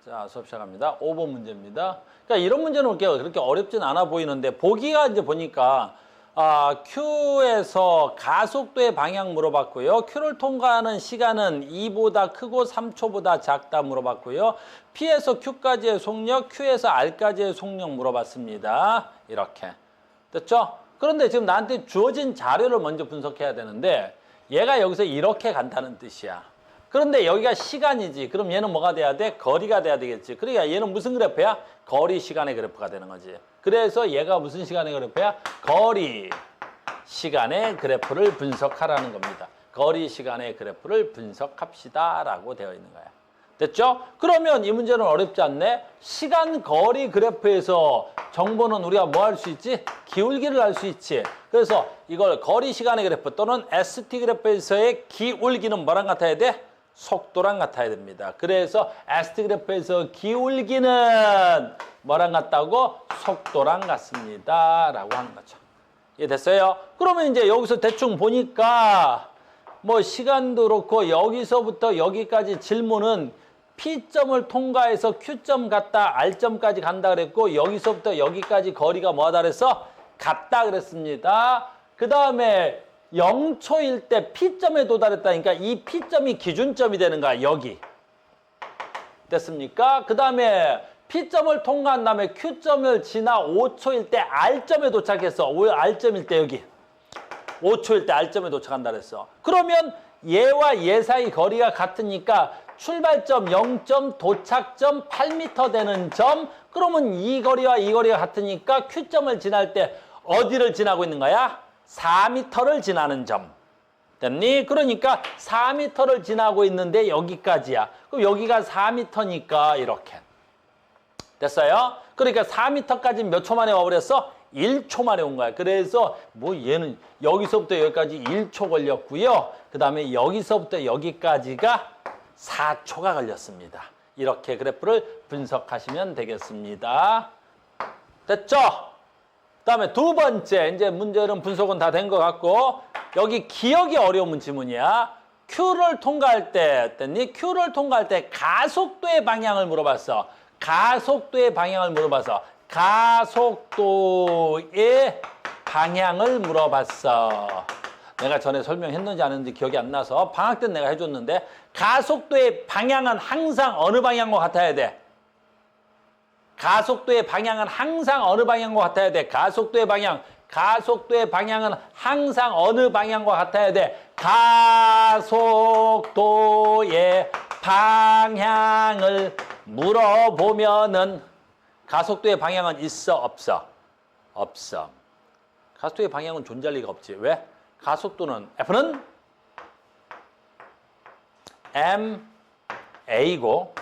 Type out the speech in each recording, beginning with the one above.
자, 수업 시작합니다. 5번 문제입니다. 그러니까 이런 문제는 그렇게 어렵진 않아 보이는데 보기가 이제 보니까 Q에서 가속도의 방향 물어봤고요. Q를 통과하는 시간은 2보다 크고 3초보다 작다 물어봤고요. P에서 Q까지의 속력, Q에서 R까지의 속력 물어봤습니다. 이렇게. 됐죠? 그런데 지금 나한테 주어진 자료를 먼저 분석해야 되는데 얘가 여기서 이렇게 간다는 뜻이야. 그런데 여기가 시간이지. 그럼 얘는 뭐가 돼야 돼? 거리가 돼야 되겠지. 그러니까 얘는 무슨 그래프야? 거리 시간의 그래프가 되는 거지. 그래서 얘가 무슨 시간의 그래프야? 거리 시간의 그래프를 분석하라는 겁니다. 거리 시간의 그래프를 분석합시다 라고 되어 있는 거야. 됐죠? 그러면 이 문제는 어렵지 않네. 시간 거리 그래프에서 정보는 우리가 뭐 할 수 있지? 기울기를 알 수 있지. 그래서 이걸 거리 시간의 그래프 또는 ST 그래프에서의 기울기는 뭐랑 같아야 돼? 속도랑 같아야 됩니다. 그래서 ST 그래프에서 기울기는 뭐랑 같다고? 속도랑 같습니다. 라고 하는 거죠. 이해됐어요? 그러면 이제 여기서 대충 보니까 뭐 시간도 그렇고 여기서부터 여기까지 질문은 P점을 통과해서 Q점 갔다 R점까지 간다 그랬고 여기서부터 여기까지 거리가 뭐하다 그랬어? 같다 그랬습니다. 그 다음에 0초일 때 P점에 도달했다니까 이 P점이 기준점이 되는 거야. 여기. 됐습니까? 그 다음에 P점을 통과한 다음에 Q점을 지나 5초일 때 R점에 도착했어. R점일 때 여기. 5초일 때 R점에 도착한다 그랬어. 그러면 얘와 얘 사이 거리가 같으니까 출발점 0점, 도착점 8m 되는 점. 그러면 이 거리와 이 거리가 같으니까 Q점을 지날 때 어디를 지나고 있는 거야? 4m를 지나는 점. 됐니? 그러니까 4m를 지나고 있는데 여기까지야. 그럼 여기가 4m니까 이렇게. 됐어요? 그러니까 4m까지 몇 초 만에 와버렸어? 1초 만에 온 거야. 그래서 뭐 얘는 여기서부터 여기까지 1초 걸렸고요. 그 다음에 여기서부터 여기까지가 4초가 걸렸습니다. 이렇게 그래프를 분석하시면 되겠습니다. 됐죠? 그 다음에 두 번째, 이제 문제는 분석은 다 된 것 같고 여기 기억이 어려운 지문이야. Q를 통과할 때, 됐니? Q를 통과할 때 가속도의 방향을 물어봤어. 가속도의 방향을 물어봐서 가속도의 방향을 물어봤어. 내가 전에 설명했는지 안 했는지 기억이 안 나서 방학 때 내가 해줬는데 가속도의 방향은 항상 어느 방향과 같아야 돼? 가속도의 방향은 항상 어느 방향과 같아야 돼? 가속도의 방향은 항상 어느 방향과 같아야 돼? 가속도의 방향을 물어보면은 가속도의 방향은 있어 없어? 없어. 가속도의 방향은 존재할 리가 없지. 왜? 가속도는 F는 ma고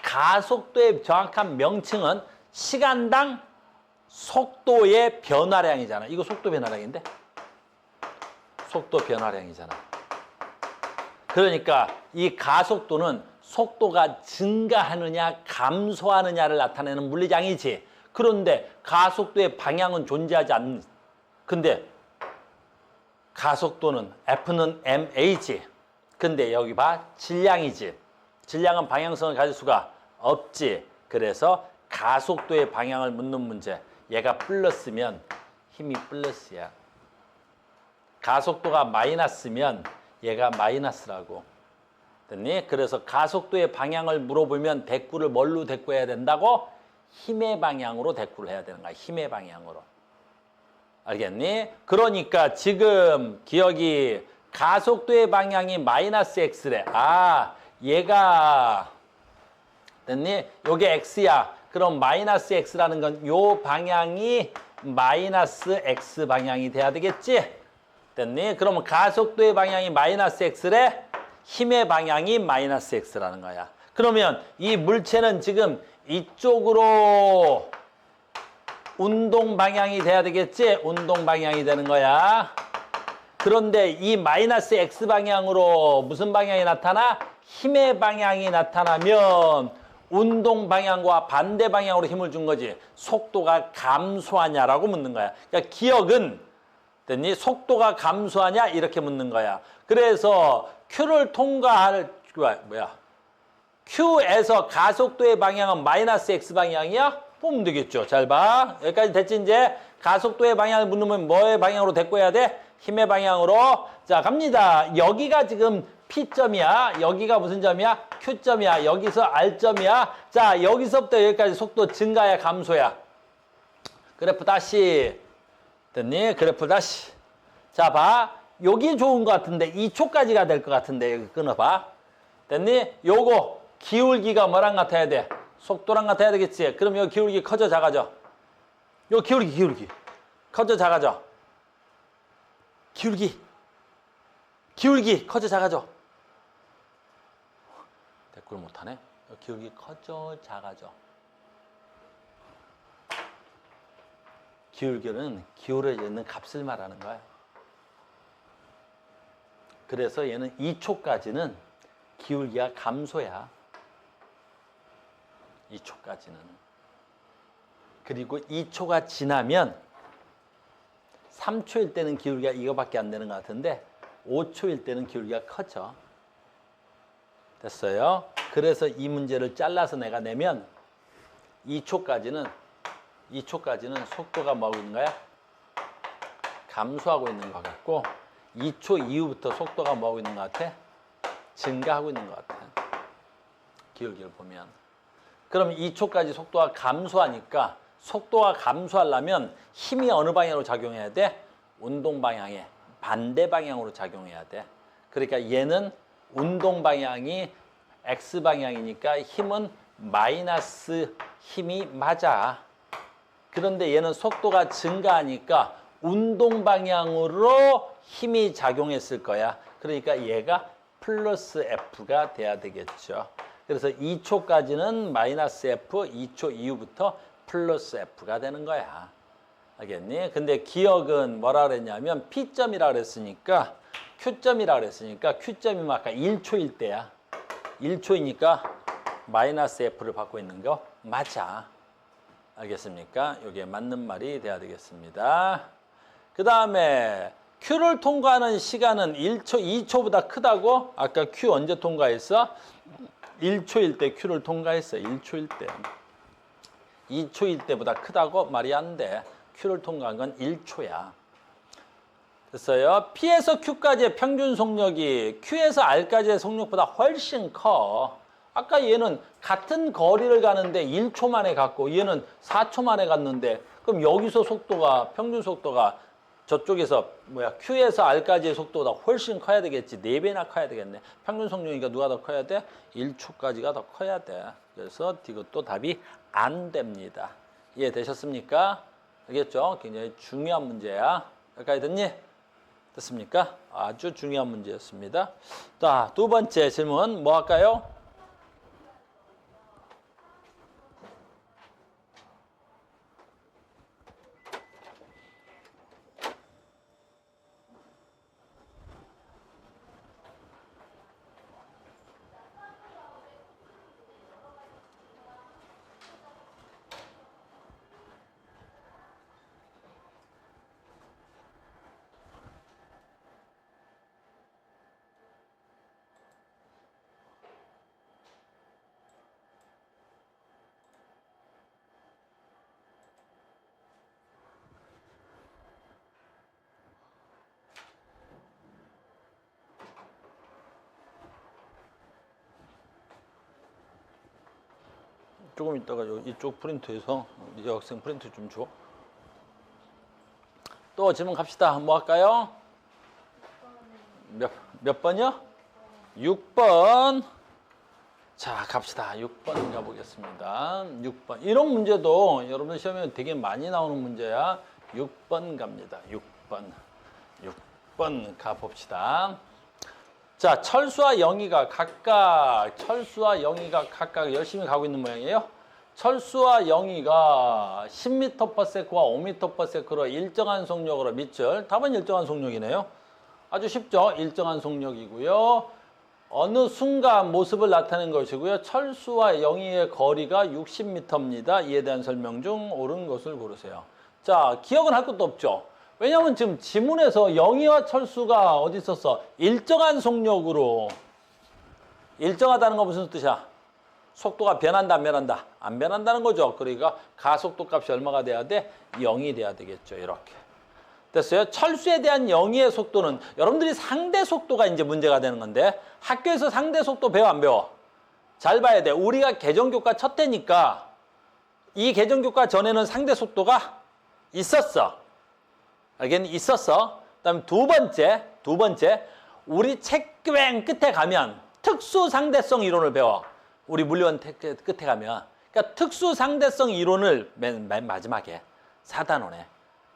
가속도의 정확한 명칭은 시간당 속도의 변화량이잖아. 이거 속도 변화량인데? 속도 변화량이잖아. 그러니까 이 가속도는 속도가 증가하느냐 감소하느냐를 나타내는 물리량이지. 그런데 가속도의 방향은 존재하지 않는. 근데 가속도는 F는 ma지. 근데 여기 봐. 질량이지. 질량은 방향성을 가질 수가 없지. 그래서 가속도의 방향을 묻는 문제. 얘가 플러스면 힘이 플러스야. 가속도가 마이너스면 얘가 마이너스라고. 됐니? 그래서 가속도의 방향을 물어보면 대꾸를 뭘로 대꾸해야 된다고? 힘의 방향으로 대꾸를 해야 되는 거야. 힘의 방향으로. 알겠니? 그러니까 지금 기억이 가속도의 방향이 마이너스 x래. 아, 얘가 됐니? 요게 x야. 그럼 마이너스 x라는 건 요 방향이 마이너스 x 방향이 돼야 되겠지? 됐니? 그러면 가속도의 방향이 마이너스 x래. 힘의 방향이 마이너스 x라는 거야. 그러면 이 물체는 지금 이쪽으로 운동 방향이 돼야 되겠지? 운동 방향이 되는 거야. 그런데 이 마이너스 x 방향으로 무슨 방향이 나타나? 힘의 방향이 나타나면 운동 방향과 반대 방향으로 힘을 준 거지. 속도가 감소하냐라고 묻는 거야. 그러니까 기억은 됐니? 속도가 감소하냐? 이렇게 묻는 거야. 그래서 Q를 통과할 Q에서 가속도의 방향은 마이너스 X 방향이야? 보면 되겠죠. 잘 봐. 여기까지 됐지 이제? 가속도의 방향을 묻으면 뭐의 방향으로 데리고 해야 돼? 힘의 방향으로. 자, 갑니다. 여기가 지금 P점이야. 여기가 무슨 점이야? Q점이야. 여기서 R점이야. 자, 여기서부터 여기까지 속도 증가야, 감소야? 그래프 다시. 됐니? 그래프 다시. 자, 봐. 여기 좋은 것 같은데 2초까지가 될 것 같은데 여기 끊어봐. 됐니? 요거 기울기가 뭐랑 같아야 돼? 속도랑 같아야 되겠지? 그럼 여기 기울기 커져 작아져? 요 기울기 커져 작아져? 기울기 커져 작아져? 댓글 못하네. 기울기 커져 작아져? 기울기는 기울어져 있는 값을 말하는 거야. 그래서 얘는 2초까지는 기울기가 감소야. 2초까지는. 그리고 2초가 지나면 3초일 때는 기울기가 이거밖에 안 되는 것 같은데 5초일 때는 기울기가 커져. 됐어요? 그래서 이 문제를 잘라서 내가 내면 2초까지는 속도가 뭐하고 있는 거야? 감소하고 있는 것 같고 2초 이후부터 속도가 뭐하고 있는 것 같아? 증가하고 있는 것 같아. 기울기를 보면. 그럼 2초까지 속도가 감소하니까 속도가 감소하려면 힘이 어느 방향으로 작용해야 돼? 운동 방향에 반대 방향으로 작용해야 돼. 그러니까 얘는 운동 방향이 X 방향이니까 힘은 마이너스 힘이 맞아. 그런데 얘는 속도가 증가하니까 운동 방향으로 힘이 작용했을 거야. 그러니까 얘가 플러스 F가 돼야 되겠죠. 그래서 2초까지는 마이너스 F, 2초 이후부터 플러스 F가 되는 거야. 알겠니? 근데 기억은 뭐라 그랬냐면 P점이라 그랬으니까 Q점이라 그랬으니까 Q점이면 아까 1초일 때야. 1초이니까 마이너스 F를 받고 있는 거 맞아. 알겠습니까? 이게 맞는 말이 돼야 되겠습니다. 그 다음에 Q를 통과하는 시간은 1초, 2초보다 크다고? 아까 Q 언제 통과했어? 1초일 때 Q를 통과했어. 1초일 때. 2초일 때보다 크다고? 말이 안 돼. Q를 통과한 건 1초야. 됐어요? P에서 Q까지의 평균 속력이 Q에서 R까지의 속력보다 훨씬 커. 아까 얘는 같은 거리를 가는데 1초 만에 갔고 얘는 4초 만에 갔는데 그럼 여기서 속도가 평균 속도가 저쪽에서 Q에서 R까지의 속도보다 훨씬 커야 되겠지. 4배나 커야 되겠네. 평균 속력이니까 누가 더 커야 돼? 1초까지가 더 커야 돼. 그래서 이것도 답이 안 됩니다. 이해되셨습니까? 알겠죠? 굉장히 중요한 문제야. 여기까지 됐니? 됐습니까? 아주 중요한 문제였습니다. 자, 두 번째 질문 뭐 할까요? 조금 있다가 이쪽 프린트에서 이 학생 프린트 좀 줘. 또 질문 갑시다. 뭐 할까요? 몇 번이요? 6번. 자, 갑시다. 6번 가보겠습니다. 6번. 이런 문제도 여러분들 시험에 되게 많이 나오는 문제야. 6번 갑니다. 6번 가봅시다. 자, 철수와 영희가 각각 열심히 가고 있는 모양이에요. 철수와 영희가 10m/s와 5m/s로 일정한 속력으로 밑줄. 답은 일정한 속력이네요. 아주 쉽죠? 일정한 속력이고요. 어느 순간 모습을 나타낸 것이고요. 철수와 영희의 거리가 60m입니다. 이에 대한 설명 중 옳은 것을 고르세요. 자, 기억은 할 것도 없죠. 왜냐하면 지금 지문에서 영희와 철수가 어디 있었어? 일정한 속력으로. 일정하다는 건 무슨 뜻이야? 속도가 변한다, 안 변한다? 안 변한다는 거죠. 그러니까 가속도 값이 얼마가 돼야 돼? 0이 돼야 되겠죠. 이렇게. 됐어요? 철수에 대한 영위의 속도는 여러분들이 상대 속도가 이제 문제가 되는 건데 학교에서 상대 속도 배워 안 배워? 잘 봐야 돼. 우리가 계정교과 첫 해니까 이 계정교과 전에는 상대 속도가 있었어. 알겠니? 있었어. 그다음에 두 번째 우리 책 맨 끝에 가면 특수상대성 이론을 배워. 우리 물리원 끝에 가면. 그러니까 특수상대성 이론을 맨 마지막에 4단원에.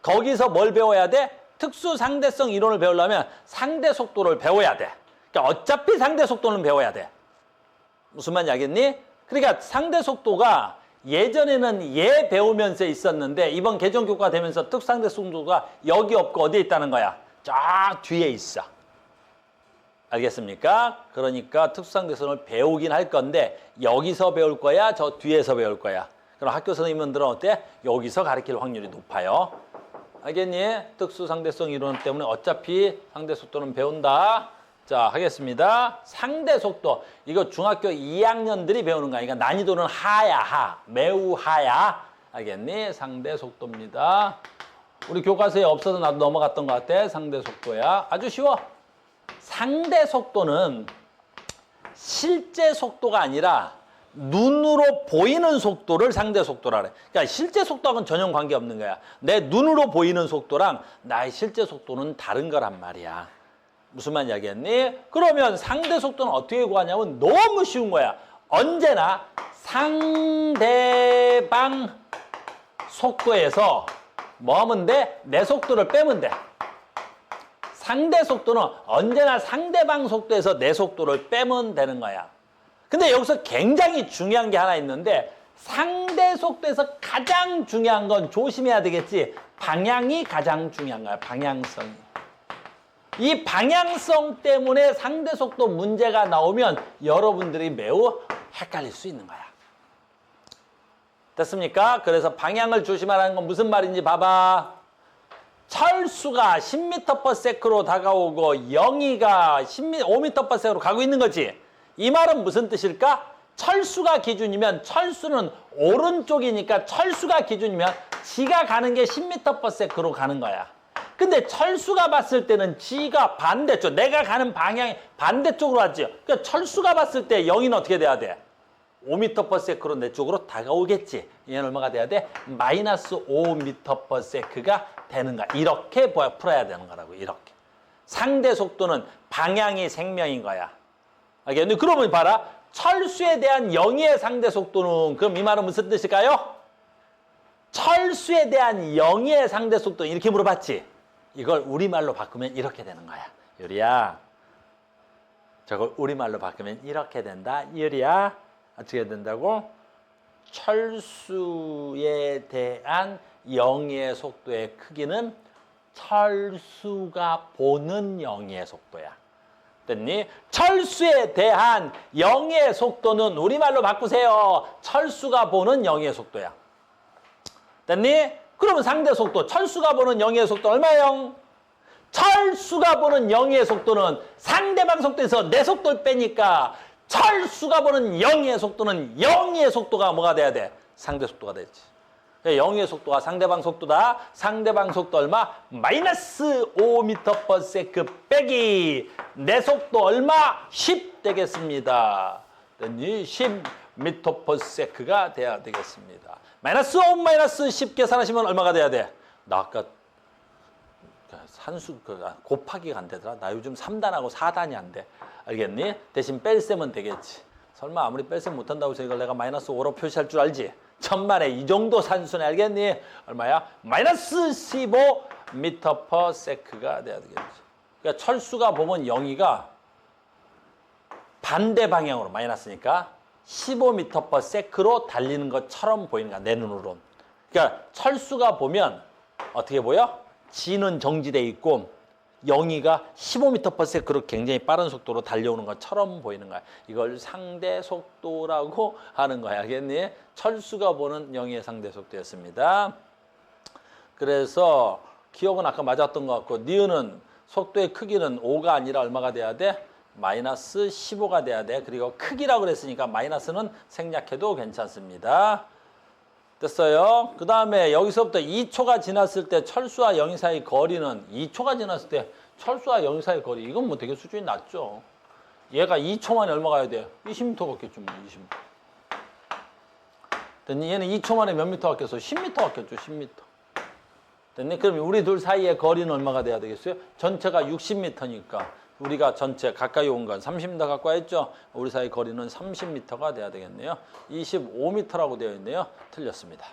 거기서 뭘 배워야 돼? 특수상대성 이론을 배우려면 상대 속도를 배워야 돼. 그러니까 어차피 상대 속도는 배워야 돼. 무슨 말인지 알겠니? 그러니까 상대 속도가 예전에는 얘 배우면서 있었는데 이번 계정교과 되면서 특수상대성 속도가 여기 없고 어디에 있다는 거야? 쫙 뒤에 있어. 알겠습니까? 그러니까 특수상대성을 배우긴 할 건데 여기서 배울 거야? 저 뒤에서 배울 거야? 그럼 학교 선생님들은 어때? 여기서 가르칠 확률이 높아요. 알겠니? 특수상대성 이론 때문에 어차피 상대속도는 배운다. 자, 하겠습니다. 상대속도. 이거 중학교 2학년들이 배우는 거야. 그러니까 난이도는 하야, 하. 매우 하야. 알겠니? 상대속도입니다. 우리 교과서에 없어서 나도 넘어갔던 것 같아. 상대속도야. 아주 쉬워. 상대속도는 실제 속도가 아니라 눈으로 보이는 속도를 상대속도라 그래. 그러니까 실제 속도하고는 전혀 관계없는 거야. 내 눈으로 보이는 속도랑 나의 실제 속도는 다른 거란 말이야. 무슨 말인지 알겠니? 그러면 상대속도는 어떻게 구하냐면 너무 쉬운 거야. 언제나 상대방 속도에서 뭐 하면 돼? 내 속도를 빼면 돼. 상대 속도는 언제나 상대방 속도에서 내 속도를 빼면 되는 거야. 근데 여기서 굉장히 중요한 게 하나 있는데 상대 속도에서 가장 중요한 건 조심해야 되겠지. 방향이 가장 중요한 거야. 방향성이. 이 방향성 때문에 상대 속도 문제가 나오면 여러분들이 매우 헷갈릴 수 있는 거야. 됐습니까? 그래서 방향을 조심하라는 건 무슨 말인지 봐봐. 철수가 10m/s로 다가오고 영이가 5m/s로 가고 있는 거지. 이 말은 무슨 뜻일까? 철수가 기준이면 철수는 오른쪽이니까 철수가 기준이면 지가 가는 게 10m/s로 가는 거야. 근데 철수가 봤을 때는 지가 반대쪽, 내가 가는 방향이 반대쪽으로 왔지. 그러니까 철수가 봤을 때 영이는 어떻게 돼야 돼? 5m/s로 내 쪽으로 다가오겠지. 얘는 얼마가 돼야 돼? -5m/s가 되는 거야. 이렇게 풀어야 되는 거라고. 이렇게. 상대 속도는 방향이 생명인 거야. 알겠니? 그러면 봐라. 철수에 대한 영의 상대 속도는 그럼 이 말은 무슨 뜻일까요? 철수에 대한 영의 상대 속도는 이렇게 물어봤지. 이걸 우리말로 바꾸면 이렇게 되는 거야. 유리야. 저걸 우리말로 바꾸면 이렇게 된다. 유리야. 어떻게 된다고? 철수에 대한 영의 속도의 크기는 철수가 보는 영의 속도야. 됐니? 철수에 대한 영의 속도는 우리말로 바꾸세요. 철수가 보는 영의 속도야. 됐니? 그러면 상대 속도, 철수가 보는 영의 속도 얼마예요? 철수가 보는 영의 속도는 상대방 속도에서 내 속도를 빼니까 철수가 보는 영의 속도는 영의 속도가 뭐가 돼야 돼? 상대 속도가 되지. 영의 속도가 상대방 속도다. 상대방 속도 얼마? -5m/s 빼기 내 속도 얼마? 10 되겠습니다. 10m/s가 돼야 되겠습니다. -5 -10 계산하시면 얼마가 돼야 돼? 나 아까 산수 곱하기가 안 되더라. 나 요즘 3단하고 4단이 안 돼. 알겠니? 대신 뺄셈은 되겠지. 설마 아무리 뺄셈 못한다고 해서 이걸 내가 -5로 표시할 줄 알지? 천만에 이 정도 산수네. 알겠니? 얼마야? -15m/s가 돼야 되겠지. 그러니까 철수가 보면 영이가 반대 방향으로 마이너스니까 15m/s로 달리는 것처럼 보이는 거야. 내 눈으로는. 그러니까 철수가 보면 어떻게 보여? G는 정지돼 있고 영이가 15m/s로 굉장히 빠른 속도로 달려오는 것처럼 보이는 거야. 이걸 상대 속도라고 하는 거야. 알겠니? 철수가 보는 영의 상대 속도였습니다. 그래서 기억은 아까 맞았던 것 같고 니은은 속도의 크기는 5가 아니라 얼마가 돼야 돼? 마이너스 15가 돼야 돼. 그리고 크기라고 그랬으니까 마이너스는 생략해도 괜찮습니다. 됐어요? 그 다음에 여기서부터 2초가 지났을 때 철수와 영희 사이 거리는 2초가 지났을 때 철수와 영희 사이 거리. 이건 뭐 되게 수준이 낮죠. 얘가 2초 만에 얼마 가야 돼? 20m 갔겠죠. 뭐 20m. 됐니? 얘는 2초 만에 몇 미터 갔겠어? 10m 갔겠죠. 10m. 됐니? 그럼 우리 둘 사이의 거리는 얼마가 돼야 되겠어요? 전체가 60m니까 우리가 전체 가까이 온 건 30m 가까이 했죠? 우리 사이 거리는 30m가 돼야 되겠네요. 25m라고 되어 있네요. 틀렸습니다.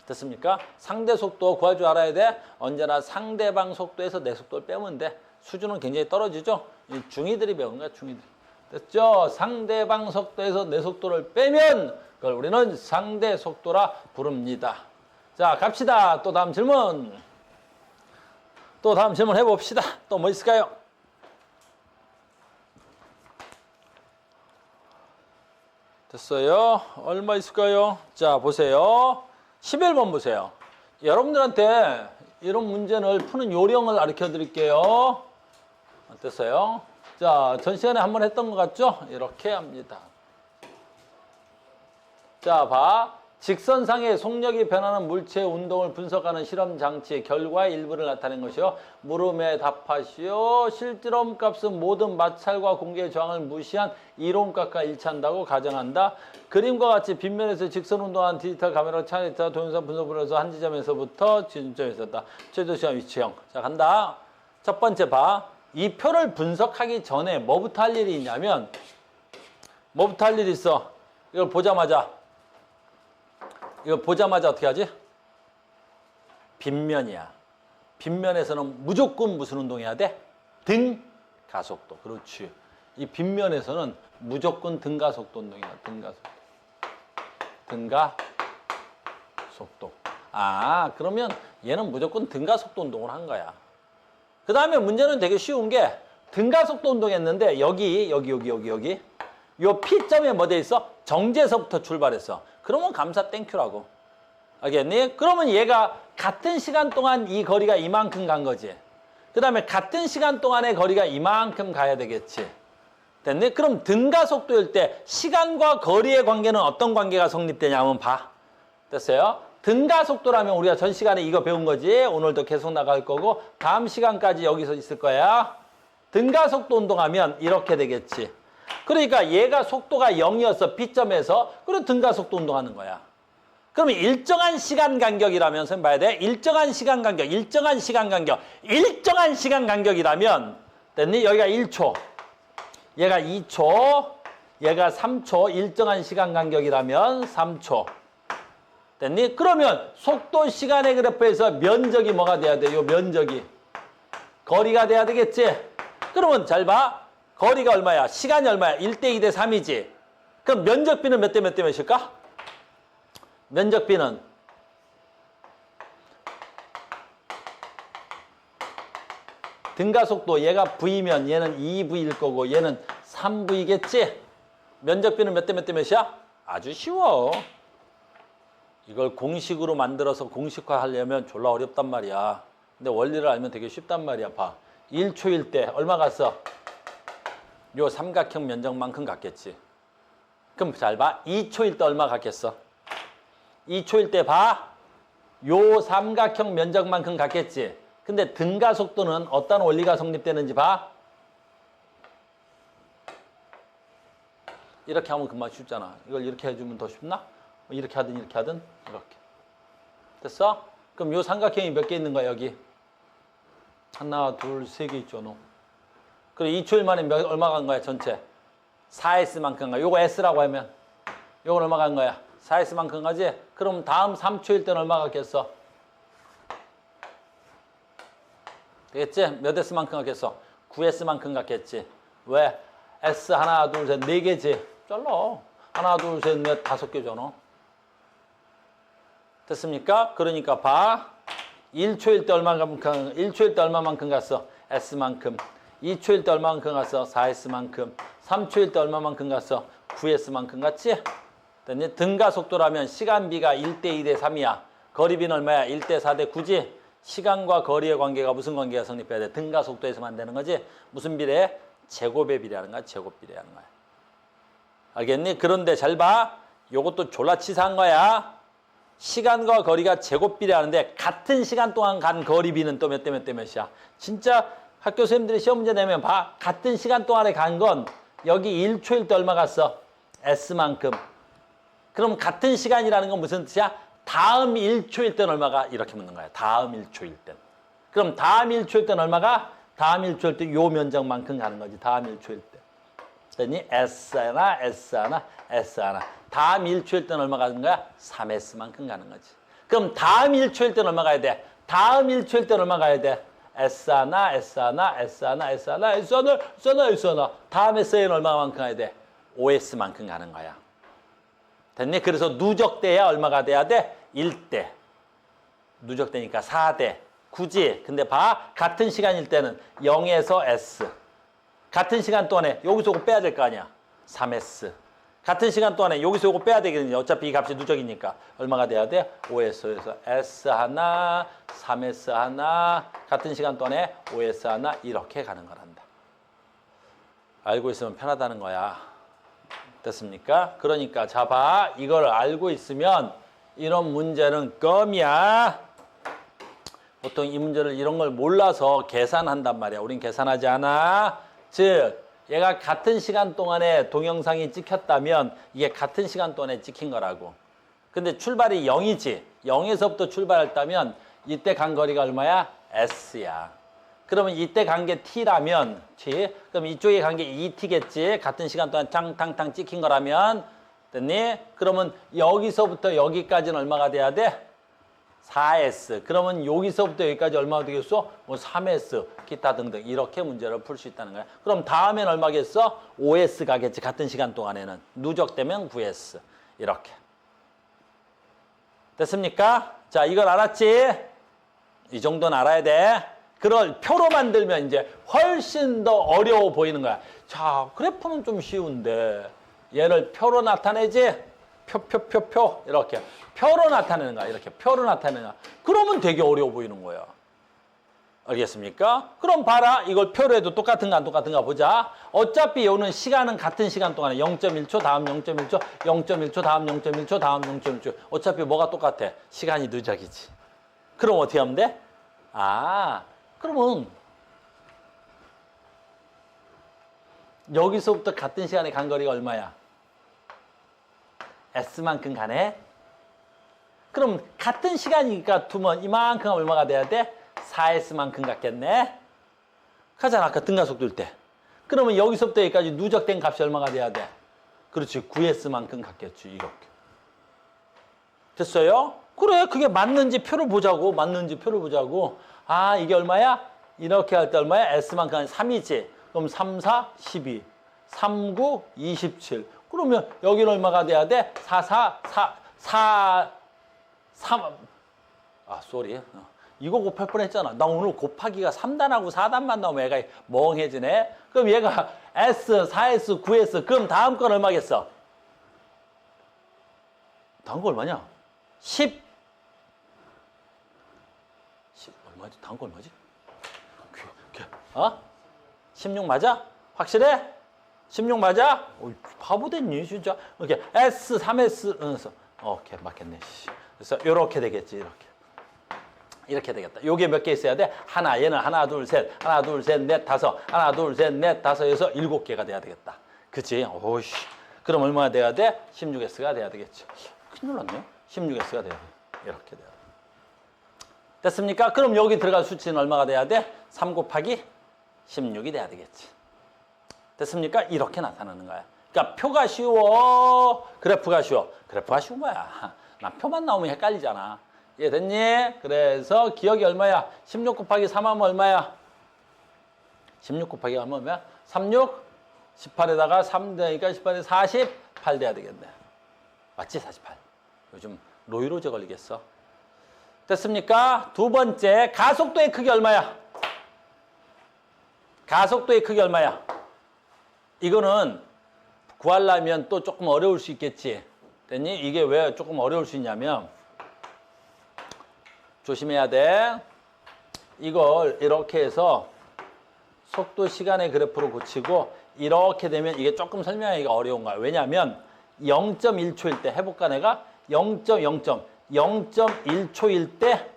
됐습니까? 상대 속도 구할 줄 알아야 돼. 언제나 상대방 속도에서 내 속도를 빼면 돼. 수준은 굉장히 떨어지죠? 이 중2들이 배운 거야, 중2들. 됐죠? 상대방 속도에서 내 속도를 빼면 그걸 우리는 상대 속도라 부릅니다. 자, 갑시다. 또 다음 질문. 또 다음 질문 해봅시다. 또 뭐 있을까요? 됐어요. 얼마 있을까요? 자, 보세요. 11번 보세요. 여러분들한테 이런 문제를 푸는 요령을 가르쳐 드릴게요. 어땠어요? 자, 전 시간에 한번 했던 것 같죠? 이렇게 합니다. 자, 봐. 직선상의 속력이 변하는 물체의 운동을 분석하는 실험 장치의 결과의 일부를 나타낸 것이요. 물음에 답하시오. 실질음 값은 모든 마찰과 공기의 저항을 무시한 이론값과 일치한다고 가정한다. 그림과 같이 빗면에서 직선 운동한 디지털 카메라 차례차 동영상 분석을 해서 한 지점에서부터 지점에 있었다. 최저 시간 위치형. 자, 간다. 첫 번째 봐. 이 표를 분석하기 전에 뭐부터 할 일이 있냐면 뭐부터 할 일이 있어. 이걸 보자마자 어떻게 하지? 빗면이야. 빗면에서는 무조건 무슨 운동해야 돼? 등가속도. 그렇지. 이 빗면에서는 무조건 등가속도 운동이야. 등가속도. 아, 그러면 얘는 무조건 등가속도 운동을 한 거야. 그 다음에 문제는 되게 쉬운 게 등가속도 운동했는데 여기 요 P점에 뭐 돼 있어? 정지에서부터 출발했어. 그러면 감사 땡큐라고. 알겠니? 그러면 얘가 같은 시간 동안 이 거리가 이만큼 간 거지. 그 다음에 같은 시간 동안의 거리가 이만큼 가야 되겠지. 됐니? 그럼 등가속도일 때 시간과 거리의 관계는 어떤 관계가 성립되냐면 봐. 됐어요? 등가속도라면 우리가 전 시간에 이거 배운 거지. 오늘도 계속 나갈 거고 다음 시간까지 여기서 있을 거야. 등가속도 운동하면 이렇게 되겠지. 그러니까 얘가 속도가 0이었어. B점에서. 그리고 등가속도 운동하는 거야. 그러면 일정한 시간 간격이라면 선생님 봐야 돼. 일정한 시간 간격이라면 됐니? 여기가 1초. 얘가 2초. 얘가 3초. 일정한 시간 간격이라면 3초. 됐니? 그러면 속도 시간의 그래프에서 면적이 뭐가 돼야 돼? 요 면적이. 거리가 돼야 되겠지? 그러면 잘 봐. 거리가 얼마야? 시간이 얼마야? 1대 2대 3이지. 그럼 면적비는 몇 대 몇일까? 면적비는 등가속도 얘가 V면 얘는 2V일 거고 얘는 3V겠지? 면적비는 몇 대 몇이야? 아주 쉬워. 이걸 공식으로 만들어서 공식화하려면 졸라 어렵단 말이야. 근데 원리를 알면 되게 쉽단 말이야. 봐. 1초일 때 얼마 갔어? 요 삼각형 면적만큼 갔겠지. 그럼 잘 봐. 2초일 때 얼마 갔겠어? 2초일 때 봐. 요 삼각형 면적만큼 갔겠지. 근데 등가속도는 어떤 원리가 성립되는지 봐. 이렇게 하면 금방 쉽잖아. 이걸 이렇게 해주면 더 쉽나? 이렇게 하든 이렇게. 됐어? 그럼 요 삼각형이 몇 개 있는 거야 여기? 하나, 둘, 세 개 있죠 너. 그리고 2초일 만에 얼마 간 거야 전체? 4S만큼 간 거야. 요거 S라고 하면 요건 얼마 간 거야? 4S만큼 가지? 그럼 다음 3초일 때는 얼마 갔겠어? 되겠지? 몇 S만큼 갔겠어? 9S만큼 갔겠지. 왜? S 하나, 둘, 셋, 4개지. 잘라. 하나, 둘, 셋, 넷, 5개잖아. 됐습니까? 그러니까 봐. 1초일 때 얼마만큼 갔어? S만큼. 2초일 때 얼마만큼 갔어? 4S만큼. 3초일 때 얼마만큼 갔어? 9S만큼 갔지? 됐니? 등가속도라면 시간비가 1대 2대 3이야. 거리비는 얼마야? 1대 4대 9지? 시간과 거리의 관계가 무슨 관계가 성립해야 돼? 등가속도에서만 되는 거지? 무슨 비례? 제곱의 비례하는 거야. 제곱 비례하는 거야. 알겠니? 그런데 잘 봐. 요것도 졸라 치사한 거야. 시간과 거리가 제곱 비례하는데 같은 시간 동안 간 거리 비는 또 몇 대 몇 대 몇이야. 진짜 학교 선생님들이 시험 문제 내면 봐. 같은 시간 동안에 간 건 여기 1초일 때 얼마 갔어? S만큼. 그럼 같은 시간이라는 건 무슨 뜻이야? 다음 1초일 때는 얼마가? 이렇게 묻는 거야. 다음 1초일 때. 그럼 다음 1초일 때는 얼마가? 다음 1초일 때 요 면적만큼 가는 거지. 다음 1초일 때. 그랬더니 S 하나, S 하나, S 하나. 다음 1초일 때는 얼마 가는 거야? 3S만큼 가는 거지. 그럼 다음 1초일 때는 얼마 가야 돼? 다음 1초일 때는 얼마 가야 돼? S 하나, S 하나, S 하나, S 하나, S 하나, S 하나, S 하나. 다음 S에는 얼마만큼 가야 돼? 5S만큼 가는 거야. 됐니? 그래서 누적돼야 얼마가 돼야 돼? 1대. 누적되니까 4대. 굳이. 근데 봐. 같은 시간일 때는 0에서 S. 같은 시간 동안에 여기서 이거 빼야 될 거 아니야. 3S. 같은 시간 동안에 여기서 이거 빼야 되거든요. 어차피 이 값이 누적이니까. 얼마가 돼야 돼? 5S. 그래서 S 하나, 3S 하나, 같은 시간 동안에 5S 하나 이렇게 가는 거란다. 알고 있으면 편하다는 거야. 됐습니까? 그러니까 자 봐. 이걸 알고 있으면 이런 문제는 껌이야. 보통 이 문제를 이런 걸 몰라서 계산한단 말이야. 우린 계산하지 않아. 즉 얘가 같은 시간 동안에 동영상이 찍혔다면 이게 같은 시간 동안에 찍힌 거라고. 근데 출발이 0이지. 0에서부터 출발했다면 이때 간 거리가 얼마야? S야. 그러면 이때 간 게 T라면 T. 그럼 이쪽에 간 게 2T겠지. 같은 시간 동안 탕탕탕 찍힌 거라면. 됐니? 그러면 여기서부터 여기까지는 얼마가 돼야 돼? 4S. 그러면 여기서부터 여기까지 얼마가 되겠어? 뭐 3S, 기타 등등 이렇게 문제를 풀 수 있다는 거야. 그럼 다음엔 얼마겠어? 5S 가겠지. 같은 시간 동안에는. 누적되면 9S. 이렇게. 됐습니까? 자, 이걸 알았지? 이 정도는 알아야 돼. 그걸 표로 만들면 이제 훨씬 더 어려워 보이는 거야. 자, 그래프는 좀 쉬운데 얘를 표로 나타내지? 표 이렇게 표로 나타내는 거야. 이렇게 표로 나타내는 거야. 그러면 되게 어려워 보이는 거야. 알겠습니까? 그럼 봐라. 이걸 표로 해도 똑같은가 안 똑같은가 보자. 어차피 요는 시간은 같은 시간 동안에 0.1초 다음 0.1초 0.1초 다음 0.1초 다음 0.1초 어차피 뭐가 똑같아? 시간이 누적이지. 그럼 어떻게 하면 돼? 아, 그러면 여기서부터 같은 시간에 간 거리가 얼마야? S만큼 가네? 그럼 같은 시간이니까 두면 이만큼 얼마가 돼야 돼? 4S만큼 갔겠네? 가잖아, 아까 등가속도일 때. 그러면 여기서부터 여기까지 누적된 값이 얼마가 돼야 돼? 그렇지, 9S만큼 갔겠지, 이렇게. 됐어요? 그래, 그게 맞는지 표를 보자고, 맞는지 표를 보자고. 아, 이게 얼마야? 이렇게 할 때 얼마야? S만큼 한 3이지. 그럼 3, 4, 12. 3, 9, 27. 그러면 여기는 얼마가 돼야 돼? 4, 3. 아, 쏘리. 이거 곱할 뻔했잖아. 나 오늘 곱하기가 3단하고 4단만 나오면 얘가 멍해지네. 그럼 얘가 S, 4S, 9S. 그럼 다음 건 얼마겠어? 다음 거 얼마냐? 10. 얼마지? 다음 거 얼마지? 어? 16 맞아? 확실해? 16 맞아? 바보 됐니 진짜? 이렇게 S, 3S 오케이 맞겠네. 그래서 이렇게 되겠지. 이렇게 되겠다. 요게 몇 개 있어야 돼? 하나, 얘는 하나, 둘, 셋, 하나, 둘, 셋, 넷, 다섯, 하나, 둘, 셋, 넷, 다섯에서 7개가 돼야 되겠다. 그치? 오씨. 그럼 얼마나 돼야 돼? 16S가 돼야 되겠지. 큰일 났네. 16S가 돼야 돼. 이렇게 돼야 돼. 됐습니까? 그럼 여기 들어갈 수치는 얼마가 돼야 돼? 3 곱하기 16이 돼야 되겠지. 됐습니까? 이렇게 나타나는 거야. 그러니까 표가 쉬워, 그래프가 쉬워. 그래프가 쉬운 거야. 난 표만 나오면 헷갈리잖아. 이해됐니? 그래서 기억이 얼마야? 16 곱하기 3 하면 얼마야? 16 곱하기 하면 얼마야? 36? 18에다가 3 되니까 18에 48 돼야 되겠네. 맞지? 48. 요즘 노이로제 걸리겠어. 됐습니까? 두 번째, 가속도의 크기 얼마야? 가속도의 크기 얼마야? 이거는 구하려면 또 조금 어려울 수 있겠지. 됐니? 이게 왜 조금 어려울 수 있냐면 조심해야 돼. 이걸 이렇게 해서 속도 시간의 그래프로 고치고 이렇게 되면 이게 조금 설명하기가 어려운 거야. 왜냐하면 0.1초일 때 해볼까 내가? 0.1초일 때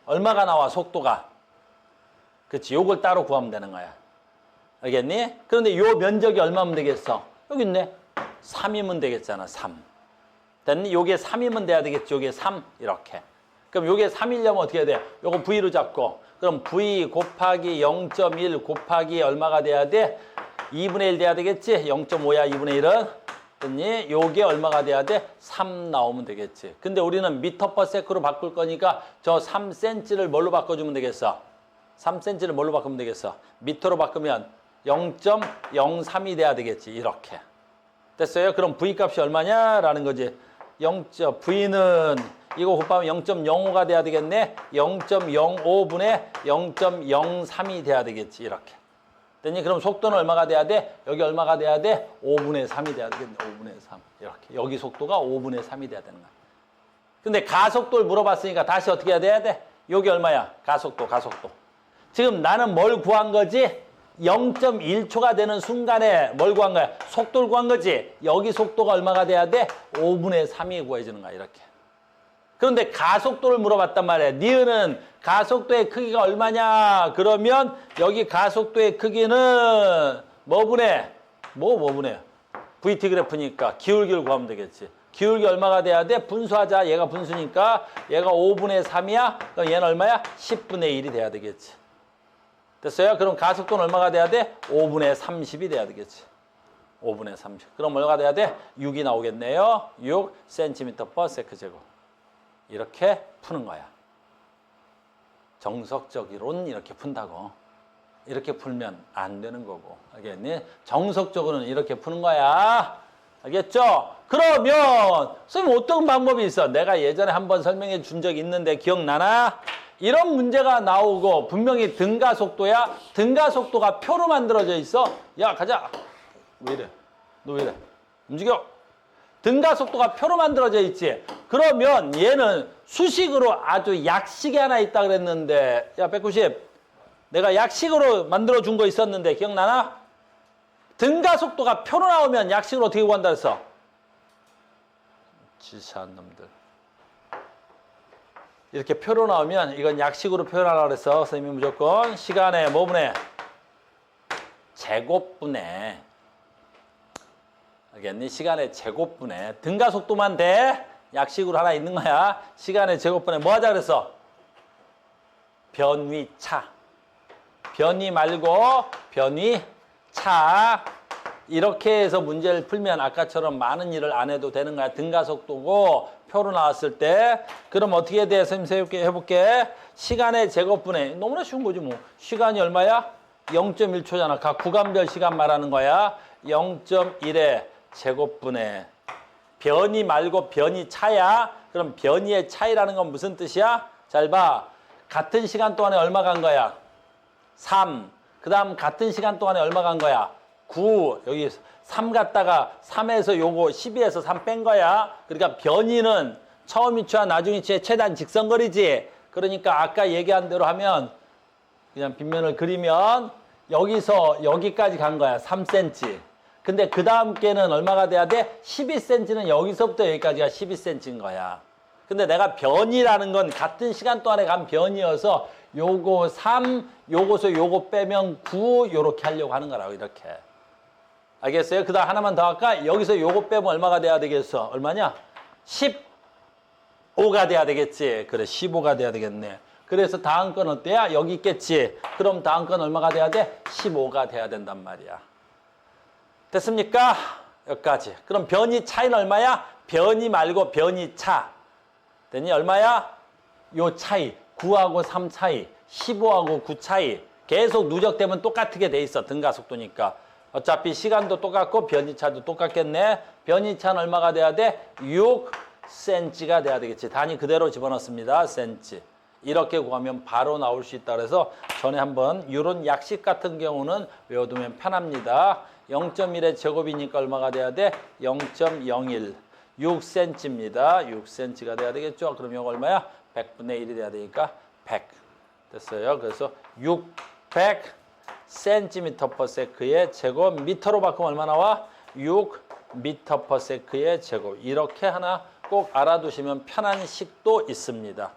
얼마가 나와 속도가. 그치, 요걸 따로 구하면 되는 거야. 알겠니? 그런데 요 면적이 얼마면 되겠어? 여기 있네. 3이면 되겠잖아. 3. 됐니? 요게 3이면 돼야 되겠지. 요게 3 이렇게. 그럼 요게 3이려면 어떻게 해야 돼? 요거 V로 잡고 그럼 V 곱하기 0.1 곱하기 얼마가 돼야 돼? 2분의 1 돼야 되겠지? 0.5야 2분의 1은. 됐니? 요게 얼마가 돼야 돼? 3 나오면 되겠지. 근데 우리는 미터 퍼 세크로 바꿀 거니까 저 3cm를 뭘로 바꿔주면 되겠어? 3cm를 뭘로 바꾸면 되겠어? 미터로 바꾸면 0.03이 돼야 되겠지. 이렇게. 됐어요? 그럼 V 값이 얼마냐라는 거지. V는 이거 곱하면 0.05가 돼야 되겠네. 0.05분의 0.03이 돼야 되겠지. 이렇게. 됐니? 그럼 속도는 얼마가 돼야 돼? 여기 얼마가 돼야 돼? 5분의 3이 돼야 되겠네. 5분의 3. 이렇게. 여기 속도가 5분의 3이 돼야 되는 거야. 근데 가속도를 물어봤으니까 다시 어떻게 해야 돼? 여기 얼마야? 가속도. 지금 나는 뭘 구한 거지? 0.1초가 되는 순간에 뭘 구한 거야? 속도를 구한 거지? 여기 속도가 얼마가 돼야 돼? 5분의 3이 구해지는 거야. 이렇게. 그런데 가속도를 물어봤단 말이야. 니은은 가속도의 크기가 얼마냐? 그러면 여기 가속도의 크기는 뭐 분해? 뭐 분해? VT 그래프니까 기울기를 구하면 되겠지. 기울기 얼마가 돼야 돼? 분수하자. 얘가 분수니까 얘가 5분의 3이야. 그럼 얘는 얼마야? 10분의 1이 돼야 되겠지. 됐어요? 그럼 가속도는 얼마가 돼야 돼? 5분의 30이 돼야 되겠지. 5분의 30. 그럼 얼마가 돼야 돼? 6이 나오겠네요. 6cm/s 제곱. 이렇게 푸는 거야. 정석적으로는 이렇게 푼다고. 이렇게 풀면 안 되는 거고. 알겠니? 정석적으로는 이렇게 푸는 거야. 알겠죠? 그러면 선생님 어떤 방법이 있어? 내가 예전에 한번 설명해 준 적이 있는데 기억나나? 이런 문제가 나오고 분명히 등가속도야. 등가속도가 표로 만들어져 있어. 야 가자. 왜 이래? 너 왜 이래? 움직여. 등가속도가 표로 만들어져 있지. 그러면 얘는 수식으로 아주 약식이 하나 있다 그랬는데 야 190 내가 약식으로 만들어 준 거 있었는데 기억나나? 등가속도가 표로 나오면 약식으로 어떻게 구한다 그랬어? 지시한 놈들. 이렇게 표로 나오면 이건 약식으로 표현하라고 그랬어. 선생님이 무조건 시간에 뭐 분해? 제곱분해. 알겠니? 시간의 제곱분해. 등가속도만 돼. 약식으로 하나 있는 거야. 시간의 제곱분해. 뭐 하자 그랬어? 변위차. 변위 말고 변위차. 이렇게 해서 문제를 풀면 아까처럼 많은 일을 안 해도 되는 거야. 등가속도고 표로 나왔을 때. 그럼 어떻게 돼? 선생님 해볼게. 시간의 제곱분해. 너무나 쉬운 거지 뭐. 시간이 얼마야? 0.1초잖아. 각 구간별 시간 말하는 거야. 0.1의 제곱분해. 변이 말고 변이 차야. 그럼 변이의 차이라는 건 무슨 뜻이야? 잘 봐. 같은 시간 동안에 얼마 간 거야? 3. 그 다음 같은 시간 동안에 얼마 간 거야? 9. 여기 3 갔다가 3에서 요거 12에서 3 뺀 거야. 그러니까 변이는 처음 위치와 나중 위치의 최단 직선거리지. 그러니까 아까 얘기한 대로 하면 그냥 빗면을 그리면 여기서 여기까지 간 거야. 3cm. 근데 그 다음 개는 얼마가 돼야 돼? 12cm는 여기서부터 여기까지가 12cm인 거야. 근데 내가 변이라는 건 같은 시간 동안에 간 변이어서 요거 3, 요거서 요거 빼면 9 요렇게 하려고 하는 거라고 이렇게. 알겠어요? 그 다음 하나만 더 할까? 여기서 요거 빼면 얼마가 돼야 되겠어? 얼마냐? 15가 돼야 되겠지. 그래 15가 돼야 되겠네. 그래서 다음 건 어때야? 여기 있겠지. 그럼 다음 건 얼마가 돼야 돼? 15가 돼야 된단 말이야. 됐습니까? 여기까지. 그럼 변이 차이는 얼마야? 변이 말고 변이 차. 됐니? 얼마야? 요 차이. 9하고 3 차이. 15하고 9 차이. 계속 누적되면 똑같게 돼 있어. 등가속도니까. 어차피 시간도 똑같고 변이차도 똑같겠네. 변이차는 얼마가 돼야 돼? 6cm가 돼야 되겠지. 단위 그대로 집어넣습니다. cm. 이렇게 구하면 바로 나올 수 있다 그래서 전에 한번 이런 약식 같은 경우는 외워두면 편합니다. 0.1의 제곱이니까 얼마가 돼야 돼? 0.01. 6cm입니다. 6cm가 돼야 되겠죠? 그럼 이거 얼마야? 100분의 1이 돼야 되니까 100. 됐어요. 그래서 600 cm/s의 제곱, 미터로 바꾸면 얼마 나와? 6m/s의 제곱. 이렇게 하나 꼭 알아두시면 편한 식도 있습니다.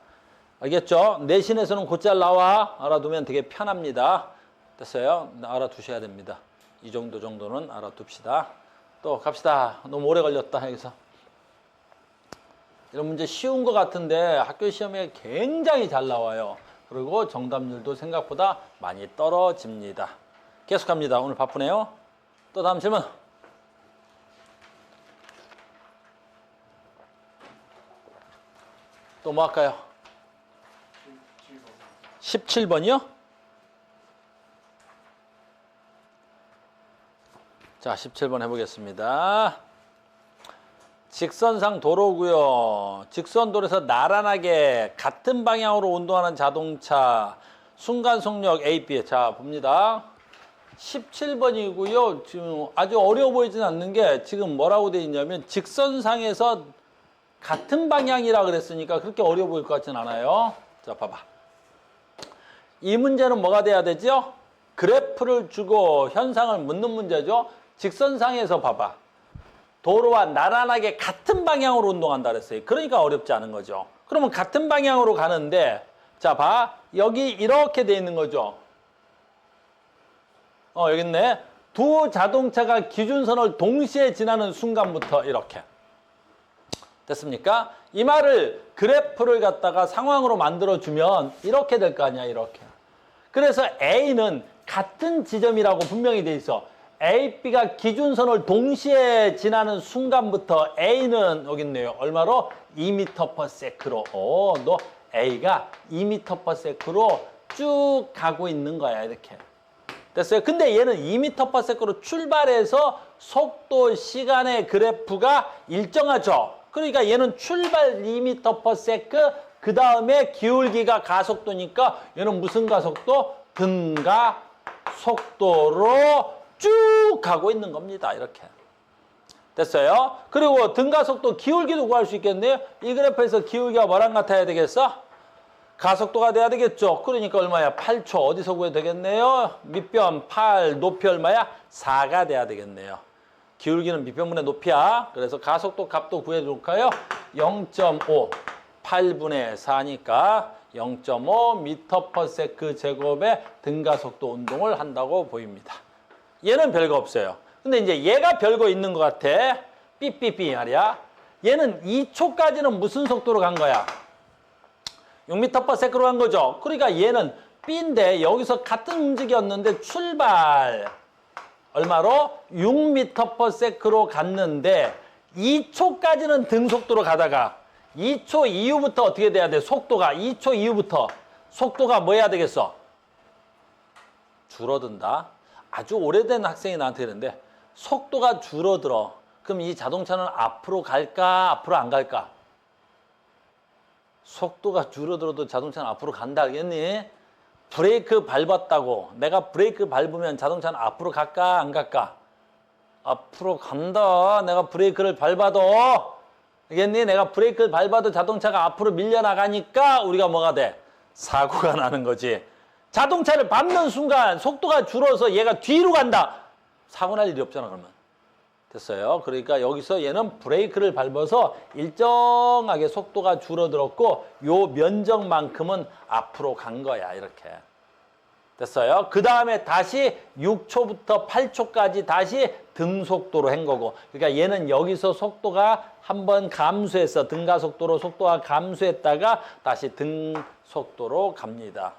알겠죠? 내신에서는 곧잘 나와. 알아두면 되게 편합니다. 됐어요? 알아두셔야 됩니다. 이 정도는 알아둡시다. 또 갑시다. 너무 오래 걸렸다 여기서. 이런 문제 쉬운 것 같은데 학교 시험에 굉장히 잘 나와요. 그리고 정답률도 생각보다 많이 떨어집니다. 계속합니다. 오늘 바쁘네요. 또 다음 질문. 또 뭐 할까요? 17번이요? 자, 17번 해보겠습니다. 직선상 도로고요. 직선도로에서 나란하게 같은 방향으로 운동하는 자동차 순간 속력 A, B. 자, 봅니다. 17번이고요. 지금 아주 어려워 보이진 않는 게 지금 뭐라고 되어 있냐면 직선상에서 같은 방향이라 그랬으니까 그렇게 어려워 보일 것 같진 않아요. 자, 봐봐. 이 문제는 뭐가 돼야 되죠? 그래프를 주고 현상을 묻는 문제죠. 직선상에서 봐봐. 도로와 나란하게 같은 방향으로 운동한다 그랬어요. 그러니까 어렵지 않은 거죠. 그러면 같은 방향으로 가는데 자, 봐. 여기 이렇게 돼 있는 거죠. 여기 있네. 두 자동차가 기준선을 동시에 지나는 순간부터 이렇게. 됐습니까? 이 말을 그래프를 갖다가 상황으로 만들어주면 이렇게 될 거 아니야, 이렇게. 그래서 A는 같은 지점이라고 분명히 돼 있어. A, B가 기준선을 동시에 지나는 순간부터 A는 여기 있네요. 얼마로? 2m/s로. 너 A가 2m/s로 쭉 가고 있는 거야, 이렇게. 됐어요? 근데 얘는 2m/s로 출발해서 속도, 시간의 그래프가 일정하죠. 그러니까 얘는 출발 2m/s, 그 다음에 기울기가 가속도니까 얘는 무슨 가속도? 등가 속도로 쭉 가고 있는 겁니다. 이렇게. 됐어요? 그리고 등가속도 기울기도 구할 수 있겠네요. 이 그래프에서 기울기가 뭐랑 같아야 되겠어? 가속도가 돼야 되겠죠. 그러니까 얼마야? 8초. 어디서 구해야 되겠네요? 밑변 8, 높이 얼마야? 4가 돼야 되겠네요. 기울기는 밑변분의 높이야. 그래서 가속도 값도 구해줄까요? 0.5, 8분의 4니까 0.5m/s 제곱의 등가속도 운동을 한다고 보입니다. 얘는 별거 없어요. 근데 이제 얘가 별거 있는 것 같아. 삐삐삐 말이야. 얘는 2초까지는 무슨 속도로 간 거야? 6m/s로 간 거죠. 그러니까 얘는 B인데 여기서 같은 움직이었는데 출발 얼마로? 6m/s로 갔는데 2초까지는 등속도로 가다가 2초 이후부터 어떻게 돼야 돼? 속도가 2초 이후부터 속도가 뭐 해야 되겠어? 줄어든다. 아주 오래된 학생이 나한테 이러는데 속도가 줄어들어. 그럼 이 자동차는 앞으로 갈까? 앞으로 안 갈까? 속도가 줄어들어도 자동차는 앞으로 간다. 알겠니? 브레이크 밟았다고. 내가 브레이크 밟으면 자동차는 앞으로 갈까? 안 갈까? 앞으로 간다. 내가 브레이크를 밟아도. 알겠니? 내가 브레이크를 밟아도 자동차가 앞으로 밀려나가니까 우리가 뭐가 돼? 사고가 나는 거지. 자동차를 밟는 순간 속도가 줄어서 얘가 뒤로 간다. 사고 날 일이 없잖아, 그러면. 됐어요? 그러니까 여기서 얘는 브레이크를 밟아서 일정하게 속도가 줄어들었고 요 면적만큼은 앞으로 간 거야, 이렇게. 됐어요? 그 다음에 다시 6초부터 8초까지 다시 등속도로 한 거고. 그러니까 얘는 여기서 속도가 한번 감소해서 등가속도로 속도가 감소했다가 다시 등속도로 갑니다.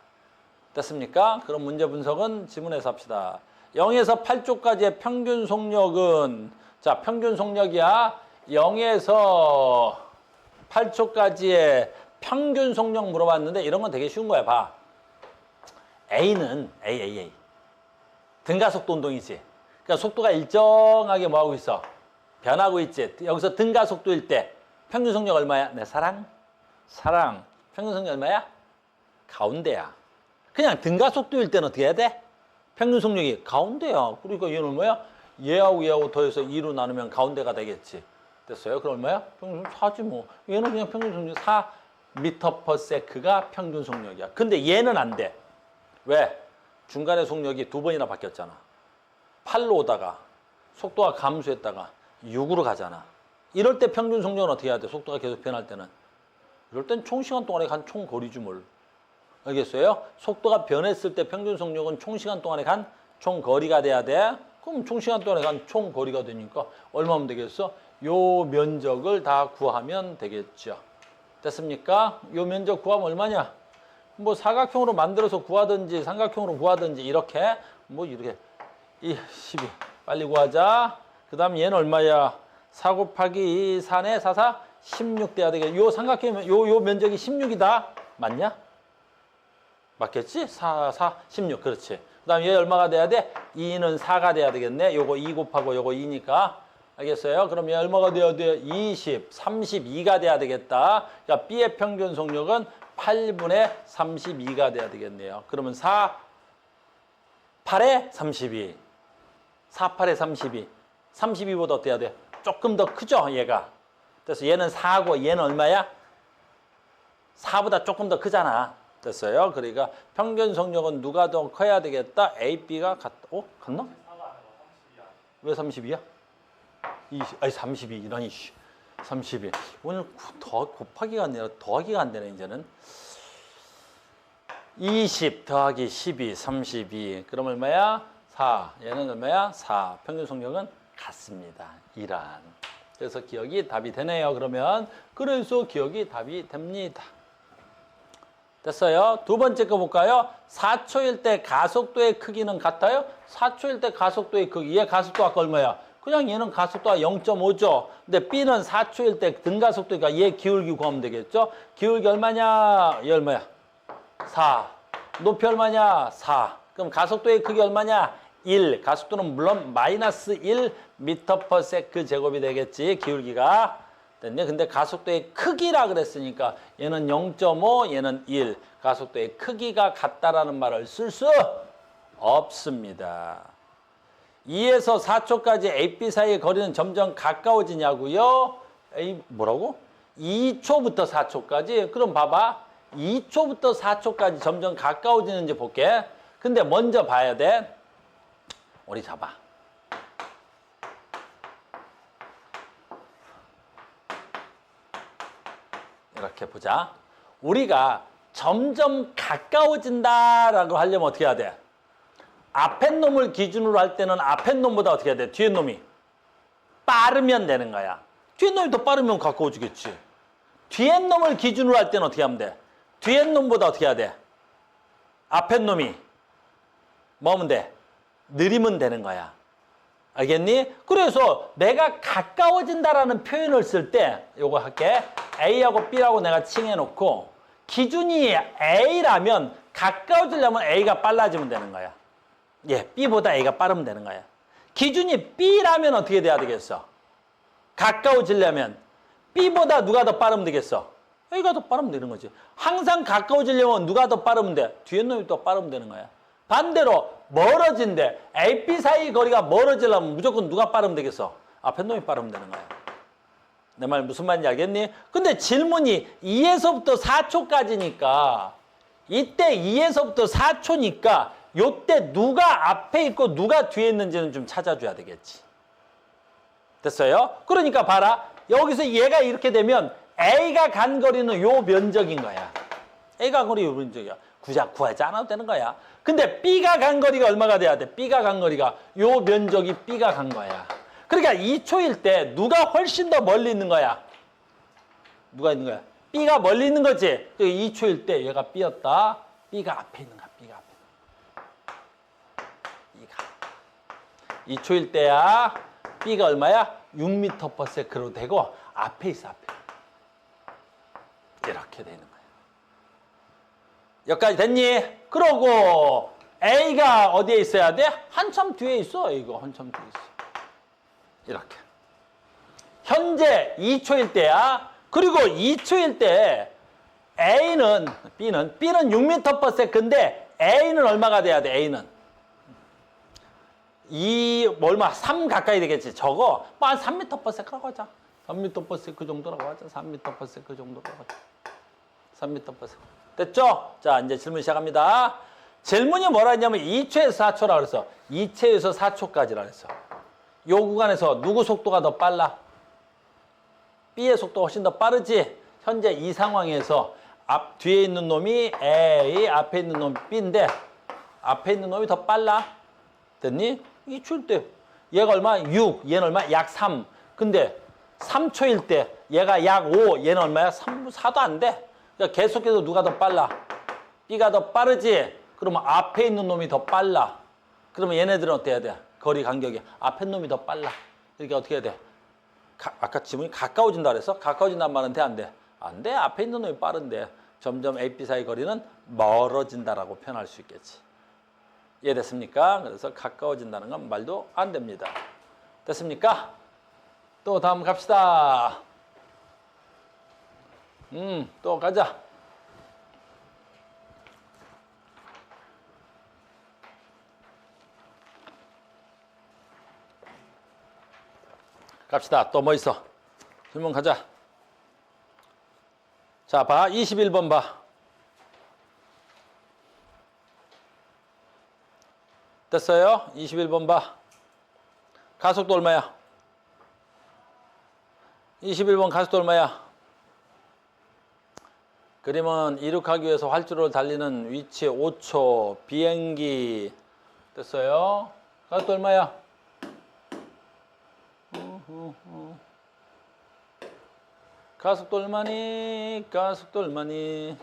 됐습니까? 그럼 문제 분석은 지문에서 합시다. 0에서 8초까지의 평균 속력은 자, 평균 속력이야. 0에서 8초까지의 평균 속력 물어봤는데 이런 건 되게 쉬운 거야. 봐. A는 A. 등가속도 운동이지. 그러니까 속도가 일정하게 뭐하고 있어? 변하고 있지. 여기서 등가속도일 때 평균 속력 얼마야? 내 사랑. 평균 속력 얼마야? 가운데야. 그냥 등가속도일 때는 어떻게 해야 돼? 평균 속력이 가운데야. 그러니까 얘는 뭐야? 얘하고 더해서 2로 나누면 가운데가 되겠지. 됐어요? 그럼 얼마야? 평균 속력 4지 뭐. 얘는 그냥 평균 속력 4m/s가 평균 속력이야. 근데 얘는 안 돼. 왜? 중간에 속력이 2번이나 바뀌었잖아. 8로 오다가 속도가 감소했다가 6으로 가잖아. 이럴 때 평균 속력은 어떻게 해야 돼? 속도가 계속 변할 때는. 이럴 땐 총 시간 동안에 간 총 거리지 뭘. 알겠어요? 속도가 변했을 때 평균 속력은 총 시간 동안에 간 총 거리가 돼야 돼. 그럼 총 시간 동안에 간 총 거리가 되니까 얼마면 되겠어? 요 면적을 다 구하면 되겠죠. 됐습니까? 요 면적 구하면 얼마냐? 뭐 사각형으로 만들어서 구하든지 삼각형으로 구하든지 이렇게 이렇게 12 빨리 구하자. 그 다음 얘는 얼마야? 4 곱하기 4네 4, 4, 16 돼야 되겠. 요 삼각형 요 면적이 16이다. 맞냐? 맞겠지? 4, 4, 16 그렇지. 그 다음 얘 얼마가 돼야 돼? 2는 4가 돼야 되겠네. 요거 2 곱하고 요거 2니까. 알겠어요? 그럼 얘 얼마가 돼야 돼? 20, 32가 돼야 되겠다. 그러니까 B의 평균 속력은 8분의 32가 돼야 되겠네요. 그러면 4, 8에 32. 4, 8에 32. 32보다 어때야 돼? 조금 더 크죠, 얘가. 그래서 얘는 4고 얘는 얼마야? 4보다 조금 더 크잖아. 됐어요? 그러니까 평균 속력은 누가 더 커야 되겠다? A, B가 같다. 같나? 왜 32야? 20, 아니 32 이라니 32. 오늘 더 곱하기가 아니라 더하기가 안 되네 이제는. 20 더하기 12, 32. 그럼 얼마야? 4. 얘는 얼마야? 4. 평균 속력은 같습니다. 이란. 그래서 기억이 답이 되네요. 그래서 기억이 답이 됩니다. 됐어요? 두 번째 거 볼까요? 4초일 때 가속도의 크기는 같아요? 4초일 때 가속도의 크기. 얘 가속도 아까 얼마야? 그냥 얘는 가속도가 0.5죠. 근데 B는 4초일 때 등가속도니까 얘 기울기 구하면 되겠죠? 기울기 얼마냐? 얘 얼마야? 4. 높이 얼마냐? 4. 그럼 가속도의 크기 얼마냐? 1. 가속도는 물론 마이너스 1 m/s 제곱이 되겠지. 기울기가. 됐네. 근데 가속도의 크기라 그랬으니까 얘는 0.5, 얘는 1. 가속도의 크기가 같다라는 말을 쓸 수 없습니다. 2에서 4초까지 A, B 사이의 거리는 점점 가까워지냐고요? 뭐라고? 2초부터 4초까지? 그럼 봐봐. 2초부터 4초까지 점점 가까워지는지 볼게. 근데 먼저 봐야 돼. 우리 잡아. 이렇게 보자. 우리가 점점 가까워진다라고 하려면 어떻게 해야 돼? 앞에 놈을 기준으로 할 때는 앞에 놈보다 어떻게 해야 돼? 뒤에 놈이 빠르면 되는 거야. 뒤에 놈이 더 빠르면 가까워지겠지. 뒤에 놈을 기준으로 할 때는 어떻게 하면 돼? 뒤에 놈보다 어떻게 해야 돼? 앞에 놈이 뭐면 돼? 느리면 되는 거야. 알겠니? 그래서 내가 가까워진다라는 표현을 쓸 때 요거 할게. A하고 B라고 내가 칭해놓고 기준이 A라면 가까워지려면 A가 빨라지면 되는 거야. 예, B보다 A가 빠르면 되는 거야. 기준이 B라면 어떻게 돼야 되겠어? 가까워지려면 B보다 누가 더 빠르면 되겠어? A가 더 빠르면 되는 거지. 항상 가까워지려면 누가 더 빠르면 돼? 뒤에 놈이 더 빠르면 되는 거야. 반대로 멀어진대. A, B 사이 거리가 멀어지려면 무조건 누가 빠르면 되겠어? 앞에 놈이 빠르면 되는 거야. 내 말 무슨 말인지 알겠니? 근데 질문이 2에서부터 4초까지니까 이때 2에서부터 4초니까 요때 누가 앞에 있고 누가 뒤에 있는지는 좀 찾아줘야 되겠지. 됐어요? 그러니까 봐라. 여기서 얘가 이렇게 되면 A가 간 거리는 요 면적인 거야. A가 간 거리 요 면적이야. 구하지 않아도 되는 거야. 근데 B가 간 거리가 얼마가 돼야 돼? B가 간 거리가 요 면적이 B가 간 거야. 그러니까 2초일 때 누가 훨씬 더 멀리 있는 거야? 누가 있는 거야? B가 멀리 있는 거지. 2초일 때 얘가 B였다. B가 앞에 있는 거야. B가 앞에. B가. 2초일 때야. B가 얼마야? 6m/s로 되고 앞에 있어. 앞에. 이렇게 되는 거야. 여기까지 됐니? 그러고 A가 어디에 있어야 돼? 한참 뒤에 있어. 이거 한참 뒤에 있어. 이렇게. 현재 2초일 때야. 그리고 2초일 때 B는 6m/s인데 A는 얼마가 돼야 돼? A는 얼마? 3 가까이 되겠지. 저거 한 3m/s라고 하자. 3m/s 그 정도라고 하자. 3m/s 그 정도라고 하자. 3m/s. 됐죠? 자, 이제 질문 시작합니다. 질문이 뭐라 했냐면 2초에서 4초라 그랬어. 2초에서 4초까지라 그랬어. 요 구간에서 누구 속도가 더 빨라? B의 속도가 훨씬 더 빠르지? 현재 이 상황에서 뒤에 있는 놈이 A, 앞에 있는 놈이 B인데 앞에 있는 놈이 더 빨라. 됐니? 2초일 때 얘가 얼마? 6, 얘는 얼마? 약 3. 근데 3초일 때 얘가 약 5, 얘는 얼마야? 3, 4도 안 돼. 그러니까 계속해서 누가 더 빨라? B가 더 빠르지? 그러면 앞에 있는 놈이 더 빨라. 그러면 얘네들은 어떻게 해야 돼? 거리 간격이 앞에 놈이 더 빨라. 그러니까 어떻게 해야 돼? 아까 지문이 가까워진다 그랬어? 가까워진단 말은 돼? 안 돼? 안 돼. 앞에 있는 놈이 빠른데 점점 A, B 사이 거리는 멀어진다라고 표현할 수 있겠지. 이해됐습니까? 그래서 가까워진다는 건 말도 안 됩니다. 됐습니까? 또 다음 갑시다. 또 가자. 갑시다. 또 뭐 있어? 질문 가자. 자, 봐. 21번 봐. 됐어요? 21번 봐. 가속도 얼마야? 21번 가속도 얼마야? 그림은 이륙하기 위해서 활주로를 달리는 위치 5초 비행기. 됐어요? 가속도 얼마야? 가속도 얼마니? 가속도 얼마니?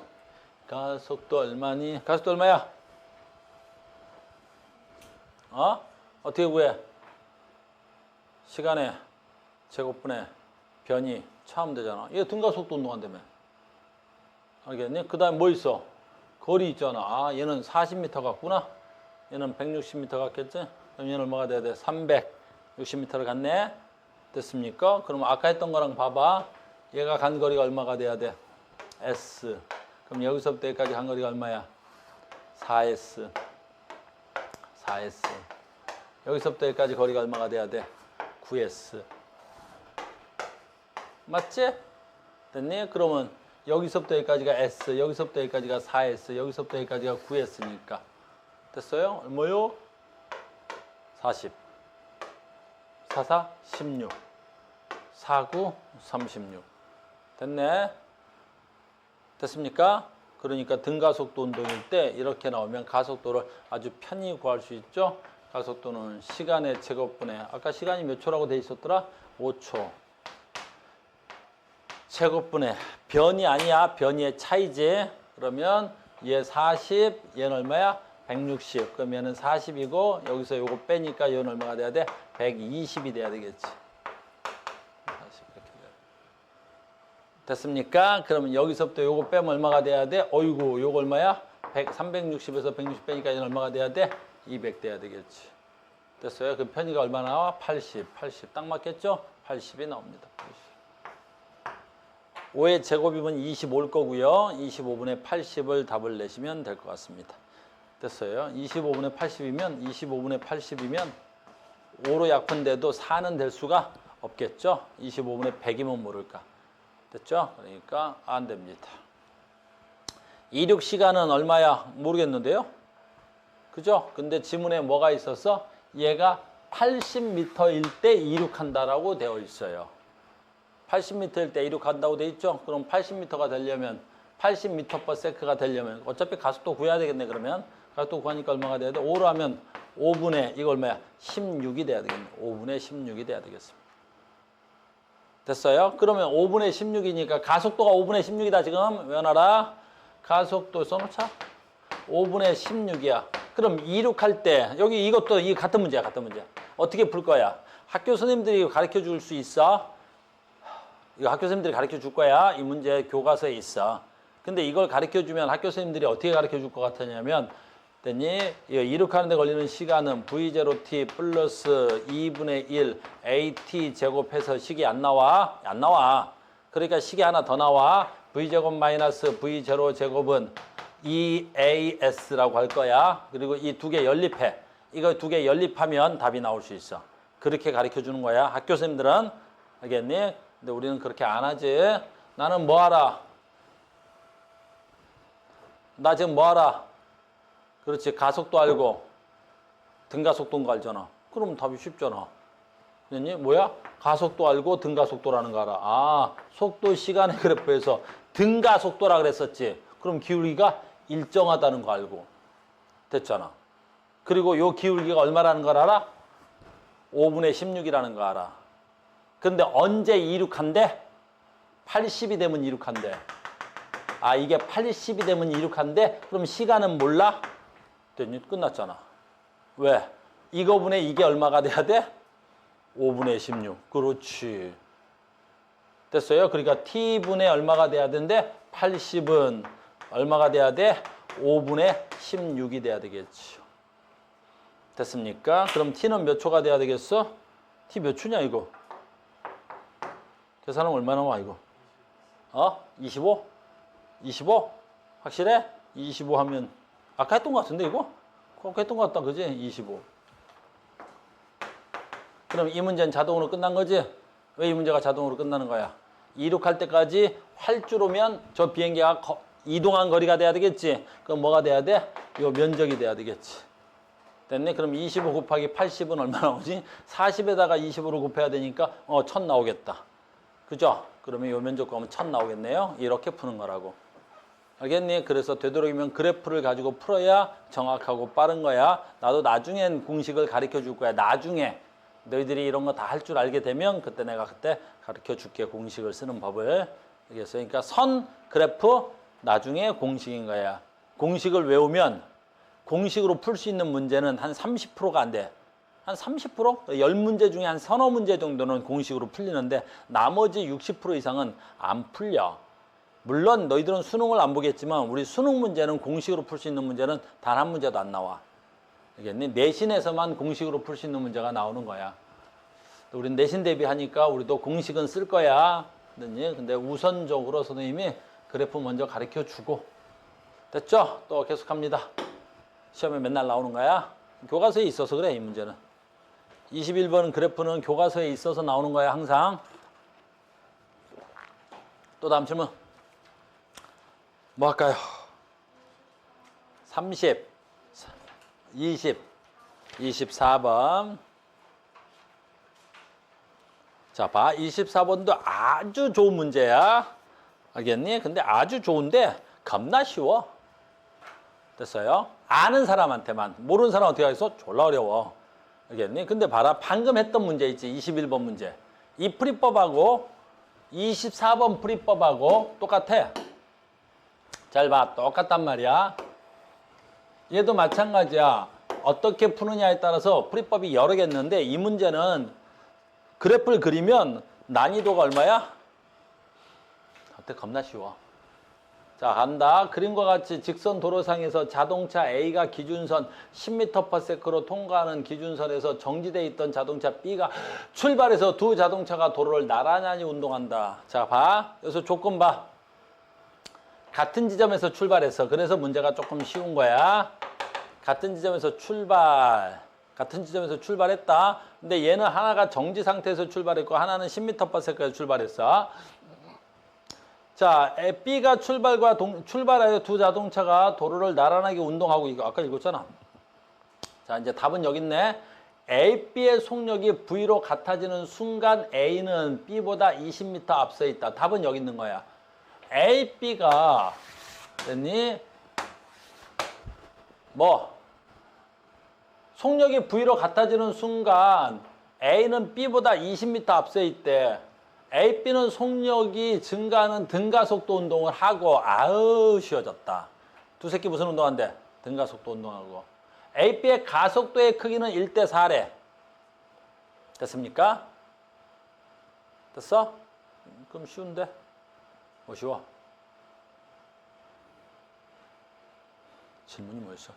가속도 얼마니? 가속도 얼마야? 어떻게 구해? 시간에 제곱분의 변이 차하면 되잖아. 이게 등가속도 운동한다며. 알겠니? 그 다음에 뭐 있어? 거리 있잖아. 얘는 40m 같구나. 얘는 160m 같겠지? 그럼 얘는 얼마가 돼야 돼? 360m를 갔네? 됐습니까? 그럼 아까 했던 거랑 봐봐. 얘가 간 거리가 얼마가 돼야 돼? S. 그럼 여기서부터 여기까지 간 거리가 얼마야? 4S. 4S. 여기서부터 여기까지 거리가 얼마가 돼야 돼? 9S. 맞지? 됐니? 그러면 여기서부터 여기까지가 S, 여기서부터 여기까지가 4S, 여기서부터 여기까지가 9S니까. 됐어요? 얼마요? 40. 44, 16. 49, 36. 됐네? 됐습니까? 그러니까 등가속도 운동일 때 이렇게 나오면 가속도를 아주 편히 구할 수 있죠? 가속도는 시간의 제곱분의, 아까 시간이 몇 초라고 돼 있었더라? 5초. 제곱분의, 변이 아니야. 변이의 차이지. 그러면 얘 40, 얘는 얼마야? 160. 그럼 얘는 40이고 여기서 요거 빼니까 얘는 얼마가 돼야 돼? 120이 돼야 되겠지. 40 이렇게 돼야 돼. 됐습니까? 그러면 여기서부터 요거 빼면 얼마가 돼야 돼? 어이구, 요거 얼마야? 360에서 160 빼니까 얘는 얼마가 돼야 돼? 200 돼야 되겠지. 됐어요? 그 편의가 얼마 나와? 80. 80. 딱 맞겠죠? 80이 나옵니다. 5의 제곱이면 25일 거고요. 25분의 80을 답을 내시면 될 것 같습니다. 됐어요? 25분의 80이면 25분의 80이면 5로 약분돼도 4는 될 수가 없겠죠? 25분의 100이면 모를까? 됐죠? 그러니까 안 됩니다. 이륙 시간은 얼마야? 모르겠는데요? 그죠? 근데 지문에 뭐가 있었어? 얘가 80m일 때 이륙한다라고 되어 있어요. 80m일 때 이륙한다고 되어 있죠? 그럼 80m가 되려면 80m/s가 되려면 어차피 가속도 구해야 되겠네. 그러면 가속도 구하니까 얼마가 돼야 돼? 5로 하면 5분의 이거 얼마야? 16이 돼야 되겠네. 5분의 16이 돼야 되겠습니다. 됐어요? 그러면 5분의 16이니까 가속도가 5분의 16이다. 지금 외워놔라. 가속도 써놓자. 5분의 16이야. 그럼 이륙할 때 여기 이것도 이 같은 문제야. 같은 문제야. 어떻게 풀 거야? 학교 선생님들이 가르쳐 줄 수 있어. 이거 학교 선생님들이 가르쳐 줄 거야. 이 문제 교과서에 있어. 근데 이걸 가르쳐 주면 학교 선생님들이 어떻게 가르쳐 줄 것 같으냐면 됐니? 이륙하는 데 걸리는 시간은 V0t 플러스 2분의 1 AT 제곱해서 식이 안 나와. 안 나와. 그러니까 식이 하나 더 나와. V제곱 마이너스 V0 제곱은 2AS라고 할 거야. 그리고 이 두 개 연립해. 이거 두 개 연립하면 답이 나올 수 있어. 그렇게 가르쳐 주는 거야. 학교 선생님들은. 알겠니? 근데 우리는 그렇게 안 하지. 나는 뭐 하라? 나 지금 뭐 하라? 그렇지. 가속도 알고 등가속도인 거 알잖아. 그럼 답이 쉽잖아. 그랬니? 뭐야? 가속도 알고 등가속도라는 거 알아. 아, 속도 시간의 그래프에서 등가속도라 그랬었지. 그럼 기울기가 일정하다는 거 알고 됐잖아. 그리고 요 기울기가 얼마라는 걸 알아? 5분의 16이라는 거 알아. 근데 언제 이륙한대? 80이 되면 이륙한대. 아, 이게 80이 되면 이륙한대? 그럼 시간은 몰라? 됐니? 끝났잖아. 왜? 이거분의 이게 얼마가 돼야 돼? 5분의 16. 그렇지. 됐어요? 그러니까 t분의 얼마가 돼야 되는데 80은 얼마가 돼야 돼? 5분의 16이 돼야 되겠죠. 됐습니까? 그럼 t는 몇 초가 돼야 되겠어? t 몇 초냐 이거? 계산하면 얼마 나와 이거? 25? 25? 확실해? 25 하면 아까 했던 것 같은데 이거? 아까 했던 것 같다 그지? 25. 그럼 이 문제는 자동으로 끝난 거지? 왜 이 문제가 자동으로 끝나는 거야? 이륙할 때까지 활주로면 저 비행기가 이동한 거리가 돼야 되겠지? 그럼 뭐가 돼야 돼? 요 면적이 돼야 되겠지. 됐네? 그럼 25 곱하기 80은 얼마 나오지? 40에다가 25를 곱해야 되니까 1000 나오겠다. 그죠? 그러면 요 면적 구하면 1000 나오겠네요. 이렇게 푸는 거라고. 알겠니? 그래서 되도록이면 그래프를 가지고 풀어야 정확하고 빠른 거야. 나도 나중엔 공식을 가르쳐 줄 거야. 나중에 너희들이 이런 거 다 할 줄 알게 되면 그때 내가 그때 가르쳐 줄게. 공식을 쓰는 법을. 알겠어요? 그러니까 선 그래프 나중에 공식인 거야. 공식을 외우면 공식으로 풀 수 있는 문제는 한 30%가 안 돼. 한 30%? 10문제 중에 한 서너 문제 정도는 공식으로 풀리는데 나머지 60% 이상은 안 풀려. 물론 너희들은 수능을 안 보겠지만 우리 수능 문제는 공식으로 풀 수 있는 문제는 단 한 문제도 안 나와. 알겠니? 내신에서만 공식으로 풀 수 있는 문제가 나오는 거야. 우린 내신 대비하니까 우리도 공식은 쓸 거야. 근데 우선적으로 선생님이 그래프 먼저 가르쳐 주고. 됐죠? 또 계속합니다. 시험에 맨날 나오는 거야. 교과서에 있어서 그래, 이 문제는. 21번 그래프는 교과서에 있어서 나오는 거야, 항상. 또 다음 질문. 뭐 할까요? 30, 20, 24번. 자, 봐. 24번도 아주 좋은 문제야. 알겠니? 근데 아주 좋은데 겁나 쉬워. 됐어요? 아는 사람한테만. 모르는 사람 어떻게 하겠어? 졸라 어려워. 알겠니? 근데 봐라. 방금 했던 문제 있지. 21번 문제. 이 풀이법하고 24번 풀이법하고 똑같아. 잘 봐. 똑같단 말이야. 얘도 마찬가지야. 어떻게 푸느냐에 따라서 풀이법이 여러 개있는데 이 문제는 그래프를 그리면 난이도가 얼마야? 어때? 겁나 쉬워. 자, 간다. 그림과 같이 직선 도로상에서 자동차 A가 기준선 10m/s로 통과하는 기준선에서 정지되어 있던 자동차 B가 출발해서 두 자동차가 도로를 나란히 운동한다. 자, 봐. 여기서 조건 봐. 같은 지점에서 출발했어. 그래서 문제가 조금 쉬운 거야. 같은 지점에서 출발했다. 근데 얘는 하나가 정지 상태에서 출발했고 하나는 10m/s까지 출발했어. 자, B가 출발하여 두 자동차가 도로를 나란하게 운동하고 이거 아까 읽었잖아. 자, 이제 답은 여기 있네. A, B의 속력이 V로 같아지는 순간 A는 B보다 20m 앞서 있다. 답은 여기 있는 거야. A, B가 됐니? 속력이 V로 같아지는 순간 A는 B보다 20m 앞서 있대. A, B는 속력이 증가하는 등가속도 운동을 하고 아우 쉬워졌다. 두 새끼 무슨 운동한대? 등가속도 운동하고. A, B의 가속도의 크기는 1대4래. 됐습니까? 됐어? 그럼 쉬운데? 뭐 쉬워? 질문이 뭐였어?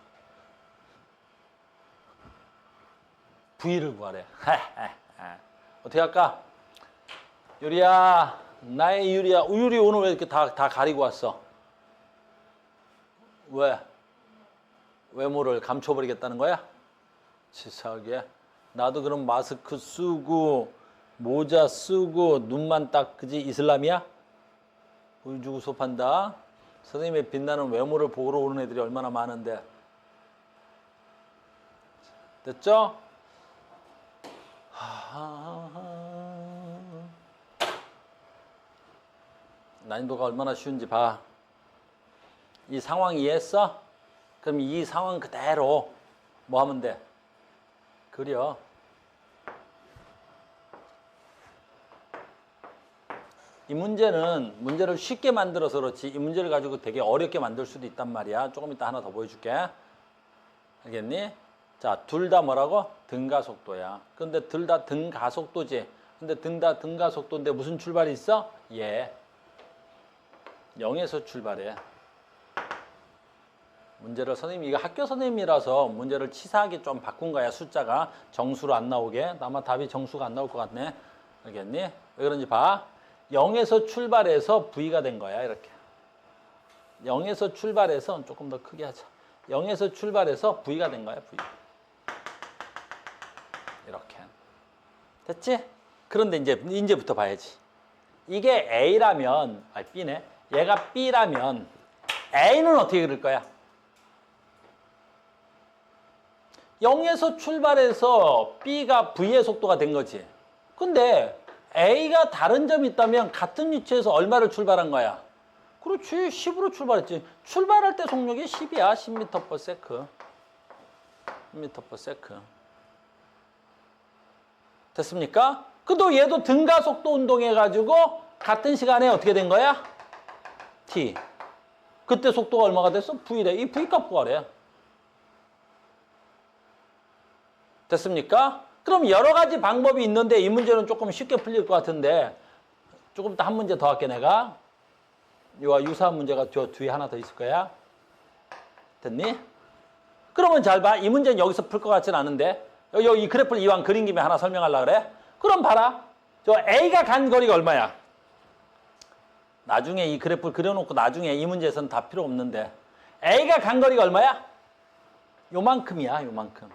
V를 구하래. 어떻게 할까? 유리야, 나의 유리야. 유리 오늘 왜 이렇게 다 가리고 왔어? 왜? 외모를 감춰버리겠다는 거야? 치사하게. 나도 그럼 마스크 쓰고 모자 쓰고 눈만 딱 그지 이슬람이야? 보여주고 수업한다. 선생님의 빛나는 외모를 보러 오는 애들이 얼마나 많은데. 됐죠? 난이도가 얼마나 쉬운지 봐. 이 상황 이해했어? 그럼 이 상황 그대로 뭐 하면 돼? 그려. 이 문제를 쉽게 만들어서 그렇지 이 문제를 가지고 되게 어렵게 만들 수도 있단 말이야. 조금 이따 하나 더 보여줄게. 알겠니? 자, 둘 다 뭐라고? 등가속도야. 근데 둘 다 등가속도지. 근데 둘 다 등가속도인데 무슨 출발이 있어? 예. 0에서 출발해. 문제를 선생님이 이거 학교 선생님이라서 문제를 치사하게 좀 바꾼 거야. 숫자가 정수로 안 나오게. 아마 답이 정수가 안 나올 것 같네. 알겠니? 왜 그런지 봐. 0에서 출발해서 V가 된 거야. 이렇게. 0에서 출발해서 조금 더 크게 하자. 0에서 출발해서 V가 된 거야. V. 이렇게. 됐지? 그런데 이제부터 봐야지. 이게 A라면, B네. 얘가 B라면 A는 어떻게 그릴 거야? 0에서 출발해서 B가 V의 속도가 된 거지. 근데 A가 다른 점이 있다면 같은 위치에서 얼마를 출발한 거야? 그렇지. 10으로 출발했지. 출발할 때 속력이 10이야. 10m/s. 10m/s. 됐습니까? 그도 얘도 등가속도 운동해가지고 같은 시간에 어떻게 된 거야? T. 그때 속도가 얼마가 됐어? V래. 이 V 값 구하래. 됐습니까? 그럼 여러 가지 방법이 있는데 이 문제는 조금 쉽게 풀릴 것 같은데 조금 이따 한 문제 더 할게 내가. 이와 유사한 문제가 저 뒤에 하나 더 있을 거야. 됐니? 그러면 잘 봐. 이 문제는 여기서 풀 것 같지는 않은데 여기 이 그래프를 이왕 그린 김에 하나 설명하려고 그래. 그럼 봐라. 저 A가 간 거리가 얼마야? 나중에 이 그래프를 그려놓고 나중에 이 문제에서는 다 필요 없는데 A가 간 거리가 얼마야? 요만큼이야. 요만큼.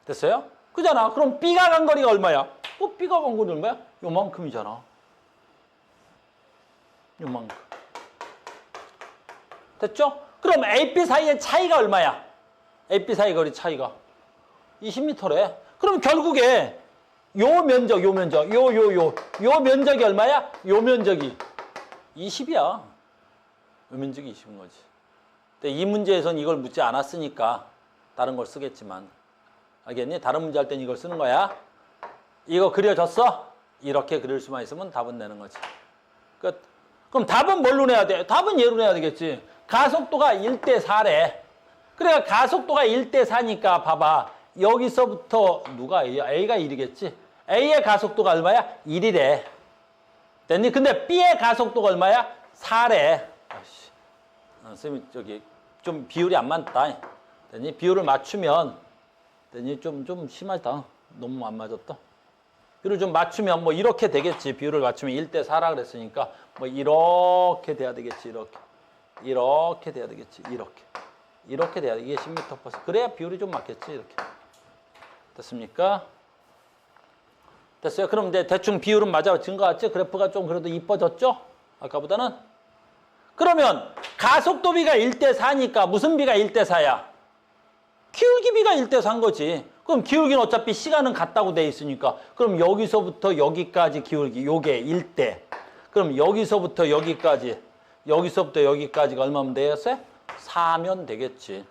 됐어요? 그잖아. 그럼 B가 간 거리가 얼마야? B가 간 거리 얼마야? 요만큼이잖아. 요만큼. 됐죠? 그럼 A, B 사이의 차이가 얼마야? A, B 사이 거리 차이가 20m래. 그럼 결국에 요 면적, 요 면적이 얼마야? 요 면적이 20이야. 요 면적이 20인 거지. 근데 이 문제에서는 이걸 묻지 않았으니까 다른 걸 쓰겠지만. 알겠니? 다른 문제 할 땐 이걸 쓰는 거야. 이거 그려졌어? 이렇게 그릴 수만 있으면 답은 내는 거지. 끝. 그럼 답은 뭘로 내야 돼? 답은 얘로 내야 되겠지. 가속도가 1대4래. 그러니까 가속도가 1대4니까 봐봐. 여기서부터 누가 A야? A가 1이겠지. A의 가속도가 얼마야? 1이래. 됐니? 근데 B의 가속도가 얼마야? 4래. 아이씨. 선생님 저기 좀 비율이 안 맞다. 됐니? 비율을 맞추면 됐니? 좀 심하다. 너무 안 맞았다. 비율을 좀 맞추면 뭐 이렇게 되겠지. 비율을 맞추면 1대4라 그랬으니까 뭐 이렇게 돼야 되겠지. 이렇게 돼야 되겠지. 이렇게 돼야 돼. 이게 10m/s. 그래야 비율이 좀 맞겠지. 이렇게. 됐습니까? 됐어요? 그럼 이제 대충 비율은 맞아진 것 같지? 그래프가 좀 그래도 이뻐졌죠? 아까보다는? 그러면 가속도 비가 1대4니까 무슨 비가 1대4야? 기울기 비가 1대4인 거지. 그럼 기울기는 어차피 시간은 같다고 돼 있으니까 그럼 여기서부터 여기까지 기울기 요게 1대. 그럼 여기서부터 여기까지가 얼마면 되겠어요? 4면 되겠지.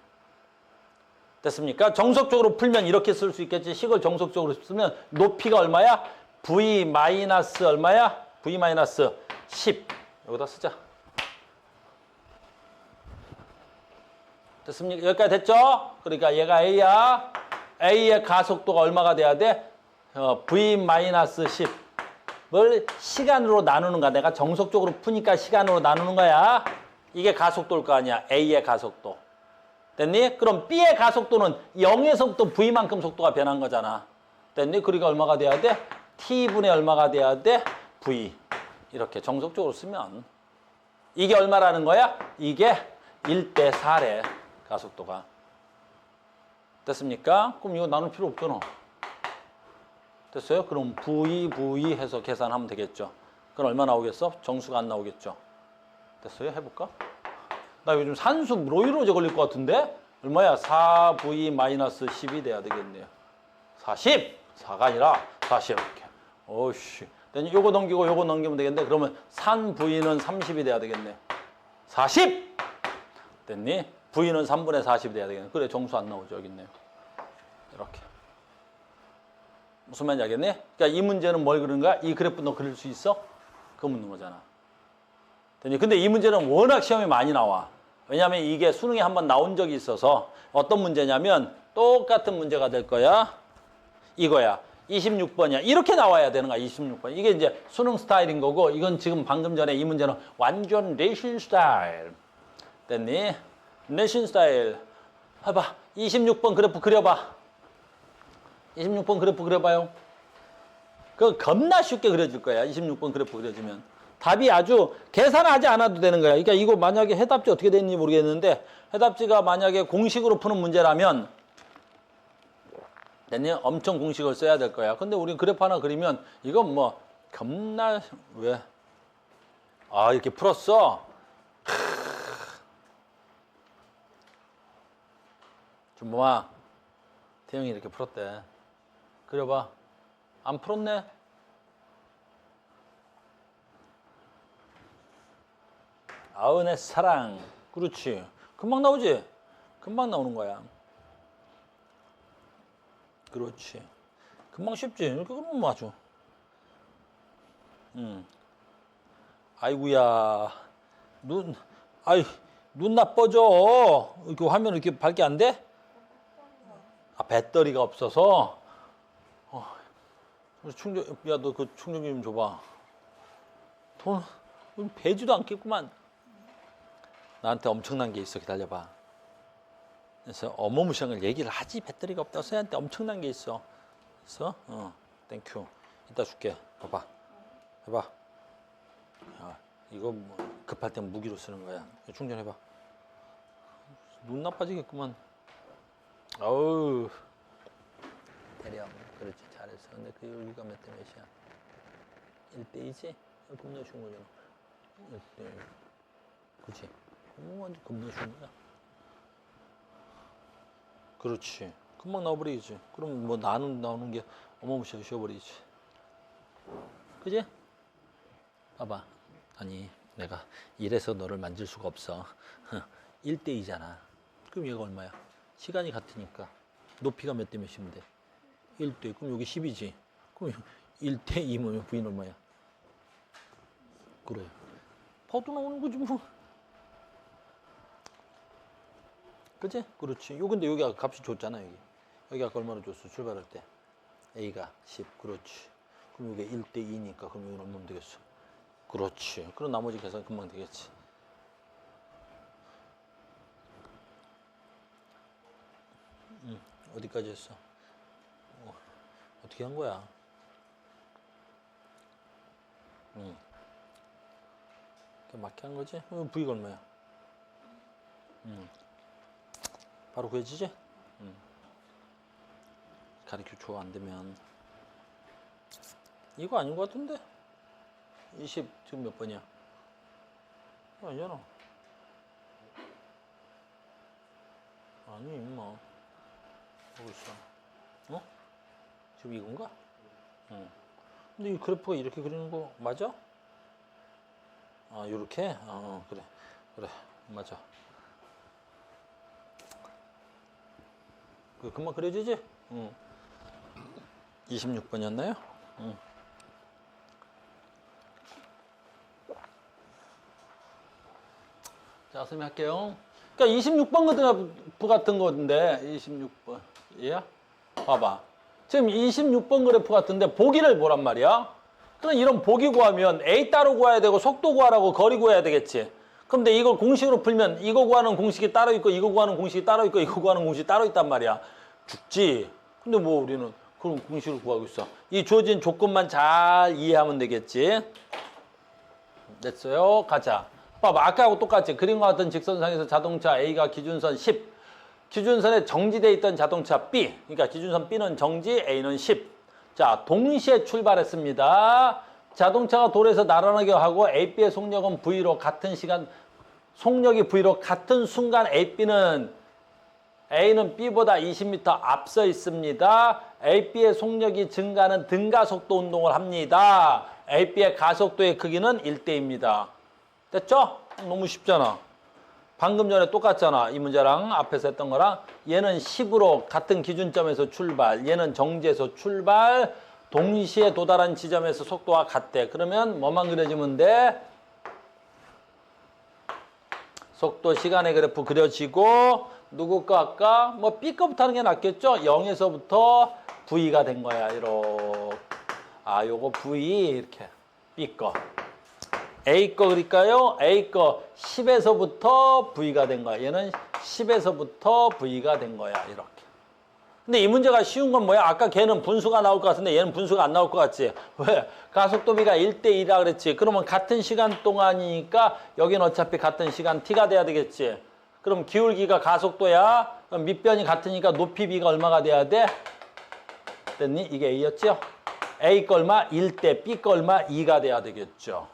됐습니까? 정석적으로 풀면 이렇게 쓸 수 있겠지. 식을 정석적으로 쓰면 높이가 얼마야? V 마이너스 얼마야? V 마이너스 10. 여기다 쓰자. 됐습니까? 여기까지 됐죠? 그러니까 얘가 A야. A의 가속도가 얼마가 돼야 돼? V 마이너스 10을 시간으로 나누는 거야. 내가 정석적으로 푸니까 시간으로 나누는 거야. 이게 가속도일 거 아니야. A의 가속도. 됐니? 그럼 B의 가속도는 0에서부터 V만큼 속도가 변한 거잖아. 됐니? 그러니까 얼마가 돼야 돼? T분의 얼마가 돼야 돼? V. 이렇게 정석적으로 쓰면. 이게 얼마라는 거야? 이게 1대4래. 가속도가. 됐습니까? 그럼 이거 나눌 필요 없잖아. 됐어요? 그럼 V 해서 계산하면 되겠죠. 그럼 얼마 나오겠어? 정수가 안 나오겠죠. 됐어요? 해볼까? 나 요즘 산수 로이로제 걸릴 것 같은데? 얼마야? 4v-10이 돼야 되겠네요. 40! 4가 아니라 40 이렇게. 어우씨. 요거 넘기고 요거 넘기면 되겠네. 그러면 산 v는 30이 돼야 되겠네. 40! 됐니? v는 3분의 40이 돼야 되겠네. 그래, 정수 안 나오죠. 여기 있네요. 이렇게. 무슨 말인지 알겠니? 그러니까 이 문제는 뭘 그런가? 이 그래프 너 그릴 수 있어? 그거 묻는 거잖아. 됐니? 근데 이 문제는 워낙 시험에 많이 나와. 왜냐하면 이게 수능에 한번 나온 적이 있어서 어떤 문제냐면 똑같은 문제가 될 거야. 이거야. 26번이야. 이렇게 나와야 되는 거야. 26번. 이게 이제 수능 스타일인 거고 이건 지금 방금 전에 이 문제는 완전 레신 스타일. 됐니? 레신 스타일. 해봐. 26번 그래프 그려봐. 26번 그래프 그려봐요. 그거 겁나 쉽게 그려질 거야. 26번 그래프 그려주면. 답이 아주 계산하지 않아도 되는 거야. 그러니까 이거 만약에 해답지 어떻게 됐는지 모르겠는데 해답지가 만약에 공식으로 푸는 문제라면 됐니? 엄청 공식을 써야 될 거야. 근데 우리 그래프 하나 그리면 이건 뭐 겁나 왜? 아 이렇게 풀었어? 준범아 태영이 이렇게 풀었대. 그려봐. 안 풀었네? 아은의 사랑. 그렇지. 금방 나오지? 금방 나오는 거야. 그렇지. 금방 쉽지? 이렇게 그러면 뭐 아주. 아이고야. 눈 나빠져. 이렇게 화면 이렇게 밝게 안 돼? 아, 배터리가 없어서? 충전, 야, 너 그 충전기 좀 줘봐. 돈, 배지도 않겠구만. 나한테 엄청난 게 있어. 기다려봐. 그래서 어마무시한 걸 얘기를 하지. 배터리가 없다고 쟤한테 엄청난 게 있어. 그래서 땡큐. 이따 줄게. 봐봐. 해봐. 야, 이거 뭐 급할 땐 무기로 쓰는 거야. 충전해봐. 눈 나빠지겠구만. 아우. 대령. 그렇지. 잘했어. 근데 그 여기가 몇 대 몇이야? 1대2지? 겁나 쉬운 거잖아. 1대1. 그치? 완전 겁나 쉬운 거야. 그렇지. 금방 나와버리지. 그럼 뭐 나오는 게 어마무시하게 쉬워버리지. 그지? 봐봐. 아니 내가 이래서 너를 만질 수가 없어. 1대2잖아. 그럼 얘가 얼마야? 시간이 같으니까. 높이가 몇 대 몇이면 돼? 1대. 그럼 여기 10이지. 그럼 1대2면 V는 얼마야? 그래. 봐도 나오는 거지 뭐. 그치? 그렇지. 근데 여기 값이 줬잖아, 여기. 여기 아까 얼마나 줬어, 출발할 때? A가 10. 그렇지. 그럼 이게 1대2니까, 그럼 여기는 얼마면 되겠어? 그렇지. 그럼 나머지 계산 금방 되겠지. 어디까지 했어? 어떻게 한 거야? 맞게 한 거지? V가 얼마야? 바로 구해지지? 가르쳐 줘, 안 되면. 이거 아닌 것 같은데? 20, 지금 몇 번이야? 이거 아니잖아. 아니, 임마. 하고 있어. 지금 이건가? 근데 이 그래프가 이렇게 그리는 거 맞아? 아, 요렇게? 그래. 그래, 맞아. 금방 그려지지? 26번이었나요? 자, 선생님 할게요. 그러니까 26번 같은 건데, 26번. 얘야? 봐봐. 지금 26번 그래프 같은데, 보기를 보란 말이야? 그럼 이런 보기 구하면 A 따로 구해야 되고, 속도 구하라고 거리 구해야 되겠지? 근데 이걸 공식으로 풀면 이거 구하는 공식이 따로 있고 이거 구하는 공식이 따로 있고 이거 구하는 공식이 따로 있단 말이야. 죽지. 근데 뭐 우리는 그런 공식을 구하고 있어. 이 주어진 조건만 잘 이해하면 되겠지. 됐어요. 가자. 봐봐. 아까하고 똑같이 그림과 같은 직선상에서 자동차 A가 기준선 10. 기준선에 정지되어 있던 자동차 B. 그러니까 기준선 B는 정지, A는 10. 자, 동시에 출발했습니다. 자동차가 도로에서 나란하게 하고 A, B의 속력은 V로 같은 시간 속력이 V로 같은 순간 A는 B보다 20m 앞서 있습니다. AB의 속력이 증가하는 등가속도 운동을 합니다. AB의 가속도의 크기는 1대입니다. 됐죠? 너무 쉽잖아. 방금 전에 똑같잖아. 이 문제랑 앞에서 했던 거랑. 얘는 10으로 같은 기준점에서 출발, 얘는 정지에서 출발, 동시에 도달한 지점에서 속도가 같대. 그러면 뭐만 그려지면 돼? 속도 시간의 그래프 그려지고, 누구 거 아까? 뭐 B 거부터 하는 게 낫겠죠? 0에서부터 V가 된 거야. 이렇게. 아, 요거 V 이렇게. B 거. A 거 그릴까요? A 거 10에서부터 V가 된 거야. 얘는 10에서부터 V가 된 거야. 이렇게. 근데 이 문제가 쉬운 건 뭐야? 아까 걔는 분수가 나올 것 같은데 얘는 분수가 안 나올 것 같지? 왜? 가속도비가 1대2라 그랬지. 그러면 같은 시간 동안이니까 여기는 어차피 같은 시간 T가 돼야 되겠지. 그럼 기울기가 가속도야. 그럼 밑변이 같으니까 높이 B가 얼마가 돼야 돼? 됐니? 이게 A였죠? A 거 얼마? 1대, B 거 얼마? 2가 돼야 되겠죠.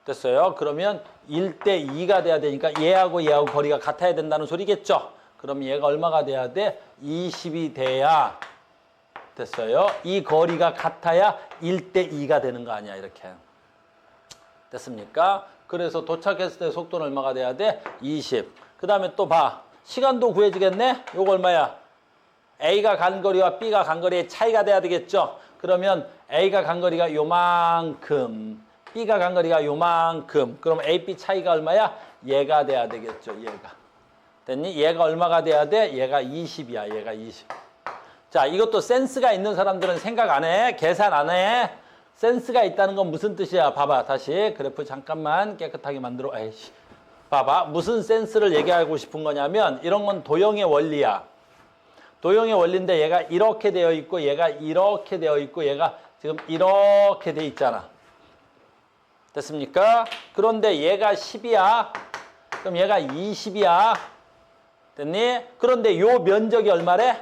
됐어요? 그러면 1대2가 돼야 되니까 얘하고 거리가 같아야 된다는 소리겠죠? 그럼 얘가 얼마가 돼야 돼? 20이 돼야 됐어요? 이 거리가 같아야 1대2가 되는 거 아니야, 이렇게. 됐습니까? 그래서 도착했을 때 속도는 얼마가 돼야 돼? 20. 그 다음에 또 봐. 시간도 구해지겠네? 요거 얼마야? A가 간 거리와 B가 간 거리의 차이가 돼야 되겠죠? 그러면 A가 간 거리가 요만큼, B가 간 거리가 요만큼. 그럼 A, B 차이가 얼마야? 얘가 돼야 되겠죠, 얘가. 됐니? 얘가 얼마가 돼야 돼? 얘가 20이야, 얘가 20. 자, 이것도 센스가 있는 사람들은 생각 안 해. 계산 안 해. 센스가 있다는 건 무슨 뜻이야? 봐봐. 다시 그래프 잠깐만 깨끗하게 만들어. 에이씨. 봐봐. 무슨 센스를 얘기하고 싶은 거냐면 이런 건 도형의 원리야. 도형의 원리인데 얘가 이렇게 되어 있고 얘가 이렇게 되어 있고 얘가 지금 이렇게 돼 있잖아. 됐습니까? 그런데 얘가 10이야. 그럼 얘가 20이야. 됐니? 그런데 요 면적이 얼마래?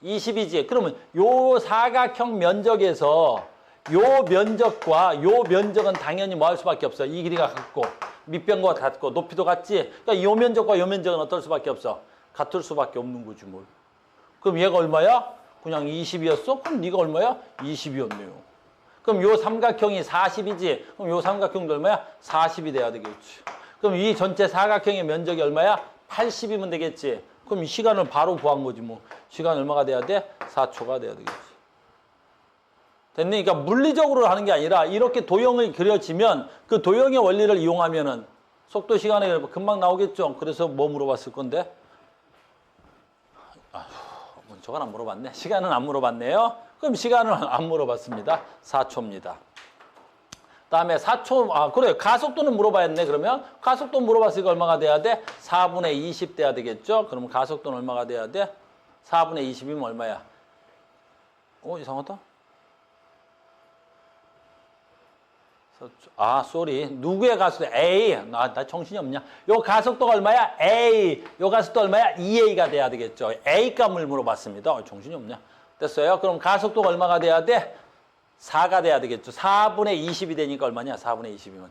20이지. 그러면 요 사각형 면적에서 요 면적과 요 면적은 당연히 뭐 할 수밖에 없어. 이 길이가 같고 밑변과 같고 높이도 같지. 그러니까 요 면적과 요 면적은 어떨 수밖에 없어. 같을 수밖에 없는 거지 뭘. 그럼 얘가 얼마야? 그냥 20이었어? 그럼 네가 얼마야? 20이었네요. 그럼 요 삼각형이 40이지. 그럼 요 삼각형도 얼마야? 40이 돼야 되겠지. 그럼 이 전체 사각형의 면적이 얼마야? 80이면 되겠지. 그럼 이 시간을 바로 구한 거지 뭐. 시간 얼마가 돼야 돼? 4초가 돼야 되겠지. 됐니? 그러니까 물리적으로 하는 게 아니라 이렇게 도형이 그려지면 그 도형의 원리를 이용하면은 속도 시간에 금방 나오겠죠. 그래서 뭐 물어봤을 건데? 저건 안 물어봤네. 시간은 안 물어봤네요. 그럼 시간은 안 물어봤습니다. 4초입니다. 다음에 4초, 그래요. 가속도는 물어봐야 했네, 그러면. 가속도 물어봤으니까 얼마가 돼야 돼? 4분의 20 돼야 되겠죠? 그러면 가속도는 얼마가 돼야 돼? 4분의 20이면 얼마야? 이상하다. 쏘리. 누구의 가속도? A. 나 정신이 없냐? 요 가속도가 얼마야? A. 요 가속도 얼마야? 2A가 돼야 되겠죠? A 값을 물어봤습니다. 정신이 없냐? 됐어요? 그럼 가속도가 얼마가 돼야 돼? 4가 돼야 되겠죠. 4분의 20이 되니까 얼마냐? 4분의 20이면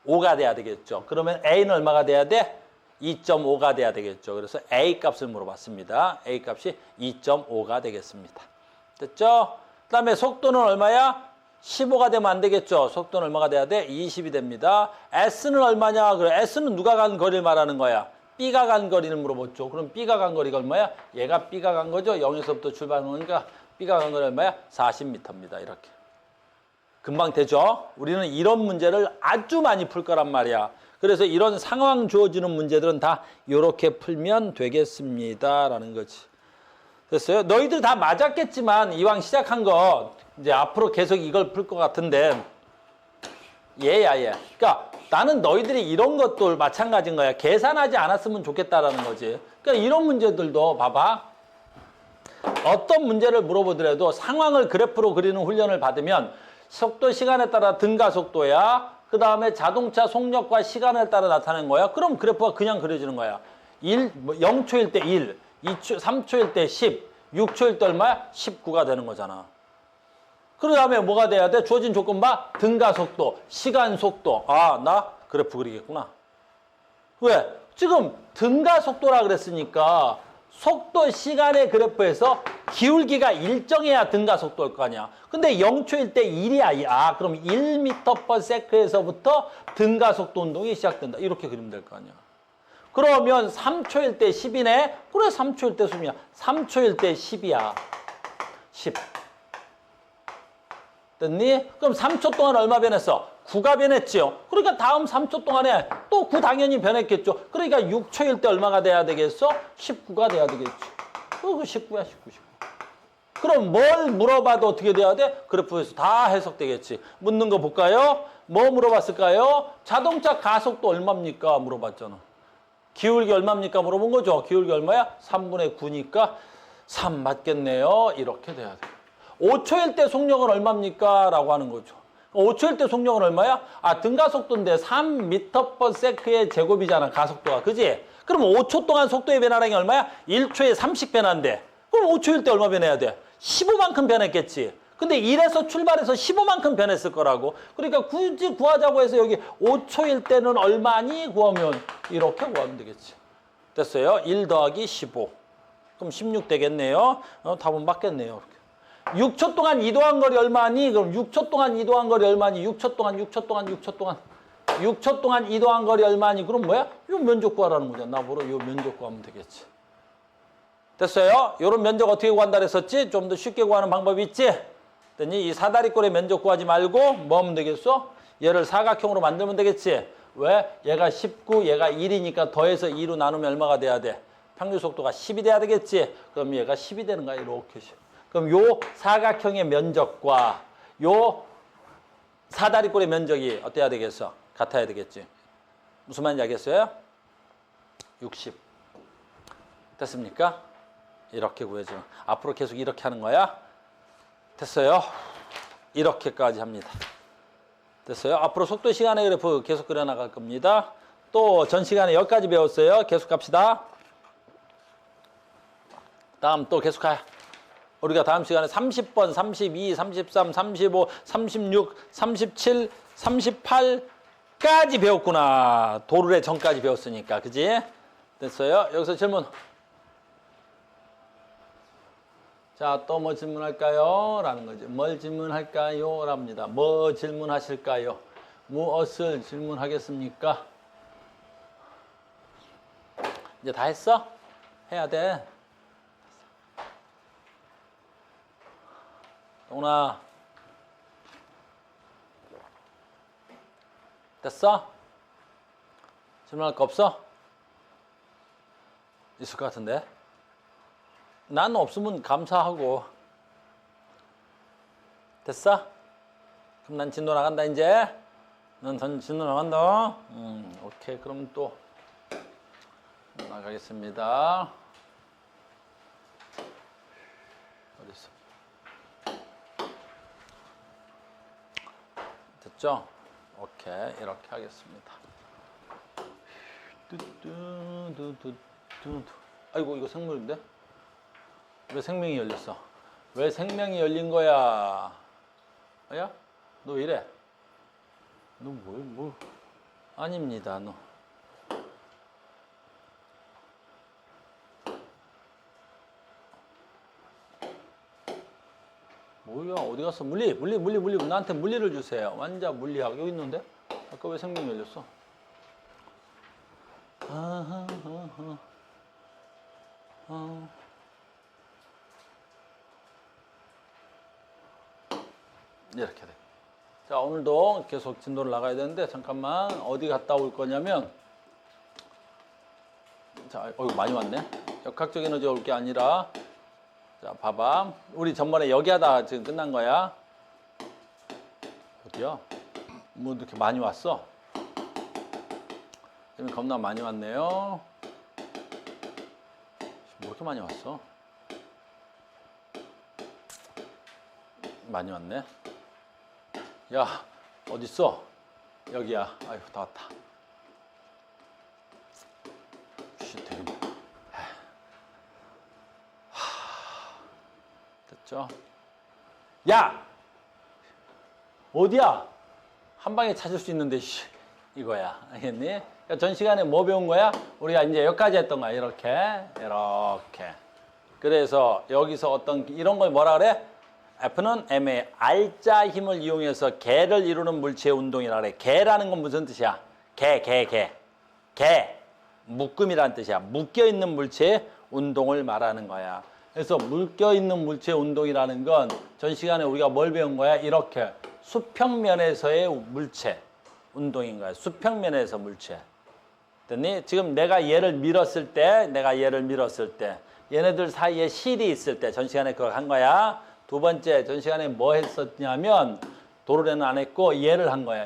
5가 돼야 되겠죠. 그러면 A는 얼마가 돼야 돼? 2.5가 돼야 되겠죠. 그래서 A 값을 물어봤습니다. A 값이 2.5가 되겠습니다. 됐죠? 그 다음에 속도는 얼마야? 15가 되면 안 되겠죠. 속도는 얼마가 돼야 돼? 20이 됩니다. S는 얼마냐? 그래. S는 누가 간 거리를 말하는 거야? B가 간 거리를 물어봤죠. 그럼 B가 간 거리가 얼마야? 얘가 B가 간 거죠. 0에서부터 출발하는 거니까 B가 간 거리 얼마야? 40m입니다. 이렇게. 금방 되죠? 우리는 이런 문제를 아주 많이 풀 거란 말이야. 그래서 이런 상황 주어지는 문제들은 다 이렇게 풀면 되겠습니다. 라는 거지. 됐어요? 너희들 다 맞았겠지만 이왕 시작한 거 이제 앞으로 계속 이걸 풀 것 같은데 얘야. 그러니까 나는 너희들이 이런 것도 마찬가지인 거야. 계산하지 않았으면 좋겠다라는 거지. 그러니까 이런 문제들도 봐봐. 어떤 문제를 물어보더라도 상황을 그래프로 그리는 훈련을 받으면 속도 시간에 따라 등가속도야. 그 다음에 자동차 속력과 시간에 따라 나타나는 거야. 그럼 그래프가 그냥 그려지는 거야. 0초일 때 1, 2초, 3초일 때 10, 6초일 때 얼마야? 19가 되는 거잖아. 그 다음에 뭐가 돼야 돼? 주어진 조건 봐. 등가속도, 시간 속도. 나 그래프 그리겠구나. 왜? 지금 등가속도라 그랬으니까 속도 시간의 그래프에서 기울기가 일정해야 등가속도일 거 아니야. 근데 0초일 때 1이야. 아, 그럼 1m/s에서부터 등가속도 운동이 시작된다. 이렇게 그리면 될 거 아니야. 그러면 3초일 때 10이네? 그래, 3초일 때 숨이야. 3초일 때 10이야. 10. 됐니? 그럼 3초 동안 얼마 변했어? 9가 변했지요. 그러니까 다음 3초 동안에 또 9 당연히 변했겠죠. 그러니까 6초일 때 얼마가 돼야 되겠어? 19가 돼야 되겠지. 그 19야, 19, 19. 그럼 뭘 물어봐도 어떻게 돼야 돼? 그래프에서 다 해석되겠지. 묻는 거 볼까요? 뭐 물어봤을까요? 자동차 가속도 얼마입니까? 물어봤잖아. 기울기 얼마입니까? 물어본 거죠. 기울기 얼마야? 3분의 9니까 3 맞겠네요. 이렇게 돼야 돼. 5초일 때 속력은 얼마입니까? 라고 하는 거죠. 5초일 때 속력은 얼마야? 아, 등가속도인데 3m/s의 제곱이잖아, 가속도가. 그지? 그럼 5초 동안 속도의 변화량이 얼마야? 1초에 30 변화인데. 그럼 5초일 때 얼마 변해야 돼? 15만큼 변했겠지. 근데 1에서 출발해서 15만큼 변했을 거라고. 그러니까 굳이 구하자고 해서 여기 5초일 때는 얼마니? 구하면 이렇게 구하면 되겠지. 됐어요? 1 더하기 15. 그럼 16 되겠네요. 답은 맞겠네요. 이렇게. 6초 동안 이동한 거리 얼마니? 그럼 6초 동안 이동한 거리 얼마니? 6초 동안 6초 동안 이동한 거리 얼마니? 그럼 뭐야? 요 면적 구하라는 거잖아. 나보러 요 면적 구하면 되겠지. 됐어요? 요런 면적 어떻게 구한다 그랬었지? 좀 더 쉽게 구하는 방법이 있지? 됐니? 이 사다리꼴의 면적 구하지 말고 뭐 하면 되겠어? 얘를 사각형으로 만들면 되겠지? 왜? 얘가 19, 얘가 1이니까 더해서 2로 나누면 얼마가 돼야 돼? 평균 속도가 10이 돼야 되겠지? 그럼 얘가 10이 되는 거야. 이렇게. 그럼 요 사각형의 면적과 요 사다리꼴의 면적이 어때야 되겠어? 같아야 되겠지? 무슨 말인지 알겠어요? 60. 됐습니까? 이렇게 구해줘. 앞으로 계속 이렇게 하는 거야. 됐어요? 이렇게까지 합니다. 됐어요? 앞으로 속도 시간의 그래프 계속 그려나갈 겁니다. 또 전 시간에 여기까지 배웠어요. 계속 갑시다. 다음 또 계속 가요. 우리가 다음 시간에 30번, 32, 33, 35, 36, 37, 38까지 배웠구나. 도르래 전까지 배웠으니까. 그지? 됐어요? 여기서 질문. 자, 또 뭐 질문할까요? 라는 거지. 뭘 질문할까요? 랍니다. 뭐 질문하실까요? 무엇을 질문하겠습니까? 이제 다 했어? 해야 돼. 동훈아. 됐어? 질문할 거 없어? 있을 것 같은데? 난 없으면 감사하고. 됐어? 그럼 난 진도 나간다 이제. 넌 진도 나간다. 오케이. 그럼 또 나가겠습니다. 어디 있어? 됐죠? 오케이. 이렇게 하겠습니다. 아이고, 이거 생물인데? 왜 생명이 열렸어? 왜 생명이 열린 거야? 야? 너 이래? 너 뭐? 아닙니다, 너. 뭐야? 어디 갔어? 물리. 나한테 물리를 주세요. 완전 물리학. 여기 있는데? 아까 왜 생명이 열렸어? 이렇게 돼. 자, 오늘도 계속 진도를 나가야 되는데 잠깐만 어디 갔다 올 거냐면, 자, 많이 왔네. 역학적인 에너지가 올 게 아니라, 자, 봐봐. 우리 전번에 여기 하다 지금 끝난 거야. 어디야? 뭐 이렇게 많이 왔어? 지금 겁나 많이 왔네요. 뭐 이렇게 많이 왔어? 많이 왔네. 야, 어딨어? 여기야. 아유, 다 왔다. 되게... 됐죠? 야! 어디야? 한 방에 찾을 수 있는데, 이거야. 알겠니? 그러니까 전 시간에 뭐 배운 거야? 우리가 이제 여기까지 했던 거야. 이렇게. 그래서 여기서 어떤 이런 걸 뭐라 그래? F는 M의 R자 힘을 이용해서 개를 이루는 물체의 운동이라 그래. 개라는 건 무슨 뜻이야? 개. 묶음이라는 뜻이야. 묶여있는 물체의 운동을 말하는 거야. 그래서 묶여있는 물체의 운동이라는 건 전 시간에 우리가 뭘 배운 거야? 이렇게 수평면에서의 물체 운동인 거야. 수평면에서 물체. 됐니? 지금 내가 얘를 밀었을 때 얘네들 사이에 실이 있을 때 전 시간에 그걸 한 거야. 두 번째 전 시간에 뭐 했었냐면 도로래는 안 했고 얘를 한 거야.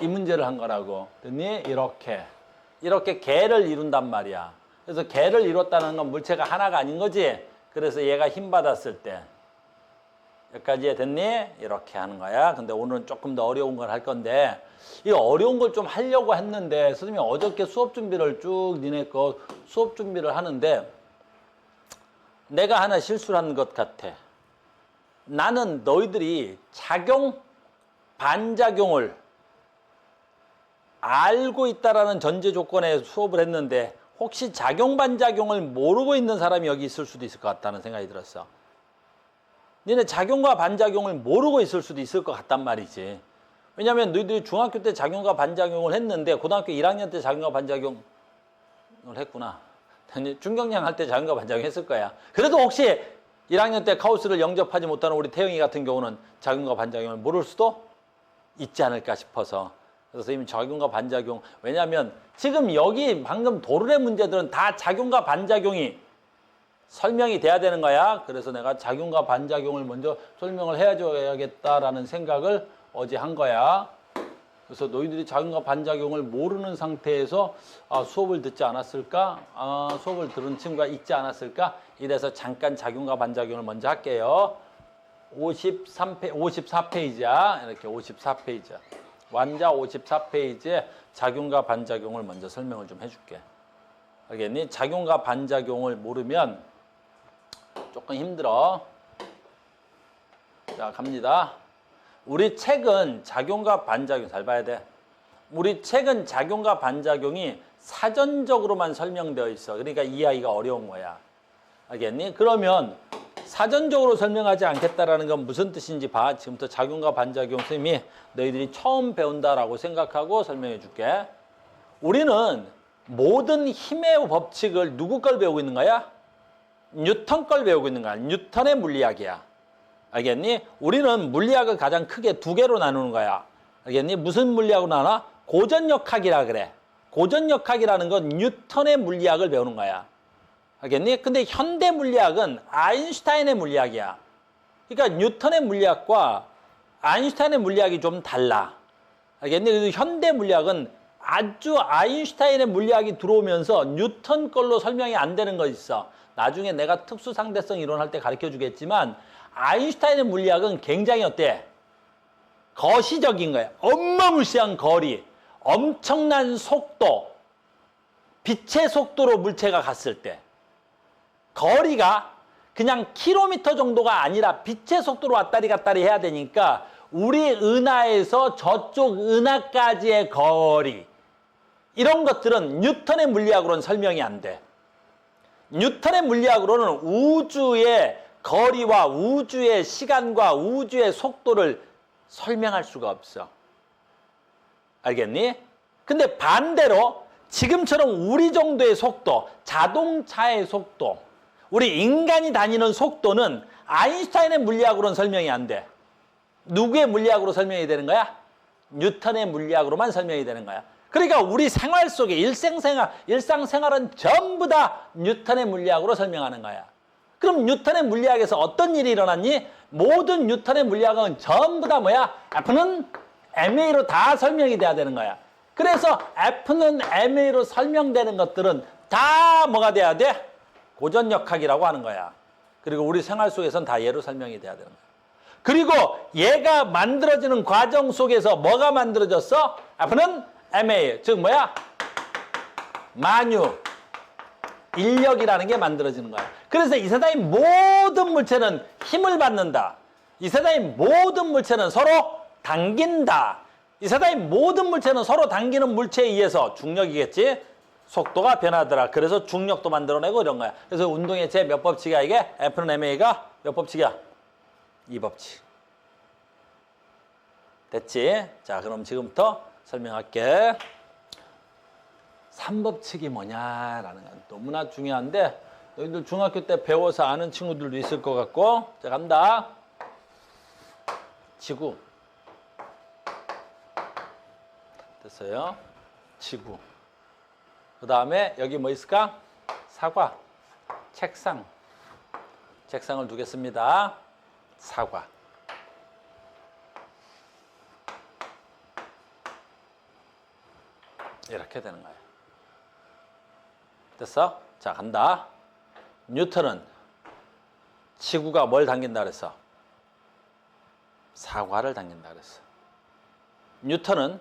이 문제를 한 거라고. 됐니? 이렇게 개를 이룬단 말이야. 그래서 개를 이뤘다는 건 물체가 하나가 아닌 거지. 그래서 얘가 힘 받았을 때 여기까지 됐니? 이렇게 하는 거야. 근데 오늘은 조금 더 어려운 걸 할 건데 이 어려운 걸 좀 하려고 했는데 선생님이 어저께 수업 준비를 쭉 니네 거 수업 준비를 하는데 내가 하나 실수를 한 것 같아. 나는 너희들이 작용, 반작용을 알고 있다라는 전제 조건에 수업을 했는데 혹시 작용, 반작용을 모르고 있는 사람이 여기 있을 수도 있을 것 같다는 생각이 들었어. 니네 작용과 반작용을 모르고 있을 수도 있을 것 같단 말이지. 왜냐하면 너희들이 중학교 때 작용과 반작용을 했는데 고등학교 1학년 때 작용과 반작용을 했구나. 중경량 할 때 작용과 반작용 했을 거야. 그래도 혹시 1학년 때 카오스를 영접하지 못하는 우리 태영이 같은 경우는 작용과 반작용을 모를 수도 있지 않을까 싶어서. 그래서 선생님이 작용과 반작용. 왜냐하면 지금 여기 방금 도르래 문제들은 다 작용과 반작용이 설명이 돼야 되는 거야. 그래서 내가 작용과 반작용을 먼저 설명을 해줘야겠다라는 생각을 어제 한 거야. 그래서 너희들이 작용과 반작용을 모르는 상태에서 수업을 듣지 않았을까? 수업을 들은 친구가 있지 않았을까? 이래서 잠깐 작용과 반작용을 먼저 할게요. 54페이지야. 이렇게 54페이지야. 완자 54페이지에 작용과 반작용을 먼저 설명을 좀 해줄게. 알겠니? 작용과 반작용을 모르면 조금 힘들어. 자, 갑니다. 우리 책은 작용과 반작용 잘 봐야 돼. 우리 책은 작용과 반작용이 사전적으로만 설명되어 있어. 그러니까 이해하기가 어려운 거야. 알겠니? 그러면 사전적으로 설명하지 않겠다라는 건 무슨 뜻인지 봐. 지금부터 작용과 반작용 선생님이 너희들이 처음 배운다라고 생각하고 설명해 줄게. 우리는 모든 힘의 법칙을 누구 걸 배우고 있는 거야? 뉴턴 걸 배우고 있는 거야. 뉴턴의 물리학이야. 알겠니? 우리는 물리학을 가장 크게 두 개로 나누는 거야. 알겠니? 무슨 물리학으로 나눠? 고전역학이라 그래. 고전역학이라는 건 뉴턴의 물리학을 배우는 거야. 알겠니? 근데 현대 물리학은 아인슈타인의 물리학이야. 그러니까 뉴턴의 물리학과 아인슈타인의 물리학이 좀 달라. 알겠니? 그래서 현대 물리학은 아주 아인슈타인의 물리학이 들어오면서 뉴턴 걸로 설명이 안 되는 거 있어. 나중에 내가 특수상대성 이론할 때 가르쳐 주겠지만 아인슈타인의 물리학은 굉장히 어때? 거시적인 거야. 어마무시한 거리, 엄청난 속도, 빛의 속도로 물체가 갔을 때 거리가 그냥 킬로미터 정도가 아니라 빛의 속도로 왔다리 갔다리 해야 되니까 우리 은하에서 저쪽 은하까지의 거리 이런 것들은 뉴턴의 물리학으로는 설명이 안 돼. 뉴턴의 물리학으로는 우주의 거리와 우주의 시간과 우주의 속도를 설명할 수가 없어. 알겠니? 근데 반대로 지금처럼 우리 정도의 속도, 자동차의 속도, 우리 인간이 다니는 속도는 아인슈타인의 물리학으로는 설명이 안 돼. 누구의 물리학으로 설명이 되는 거야? 뉴턴의 물리학으로만 설명이 되는 거야. 그러니까 우리 생활 속에 일상생활은 전부 다 뉴턴의 물리학으로 설명하는 거야. 그럼 뉴턴의 물리학에서 어떤 일이 일어났니? 모든 뉴턴의 물리학은 전부 다 뭐야? F는 ma로 다 설명이 돼야 되는 거야. 그래서 F는 ma로 설명되는 것들은 다 뭐가 돼야 돼? 고전역학이라고 하는 거야. 그리고 우리 생활 속에서는 다 얘로 설명이 돼야 되는 거야. 그리고 얘가 만들어지는 과정 속에서 뭐가 만들어졌어? F는 ma, 즉 뭐야? 만유, 인력이라는 게 만들어지는 거야. 그래서 이 세상의 모든 물체는 힘을 받는다. 이 세상의 모든 물체는 서로 당긴다. 이 세상의 모든 물체는 서로 당기는 물체에 의해서 중력이겠지. 속도가 변하더라. 그래서 중력도 만들어내고 이런 거야. 그래서 운동의 제 몇 법칙이야 이게? F는 ma가 몇 법칙이야? 2법칙. 됐지? 자, 그럼 지금부터 설명할게. 3법칙이 뭐냐라는 건 너무나 중요한데 너희들 중학교 때 배워서 아는 친구들도 있을 것 같고. 자, 간다. 지구. 됐어요? 지구. 그 다음에 여기 뭐 있을까? 사과, 책상. 책상을 두겠습니다. 사과. 이렇게 되는 거예요. 됐어? 자, 간다. 뉴턴은 지구가 뭘 당긴다 그랬어? 사과를 당긴다 그랬어. 뉴턴은